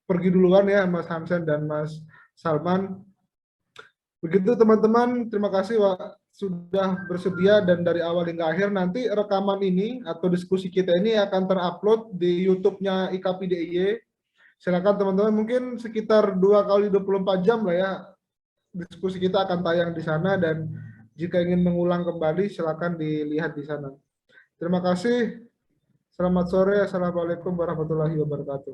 pergi duluan ya Mas Hansen dan Mas Salman. Begitu teman-teman, terima kasih sudah bersedia dan dari awal hingga akhir. Nanti rekaman ini atau diskusi kita ini akan terupload di YouTube-nya IKP DIY. Silakan teman-teman, mungkin sekitar 2x24 jam lah ya, diskusi kita akan tayang di sana, dan jika ingin mengulang kembali silakan dilihat di sana. Terima kasih. Selamat sore. Assalamualaikum warahmatullahi wabarakatuh.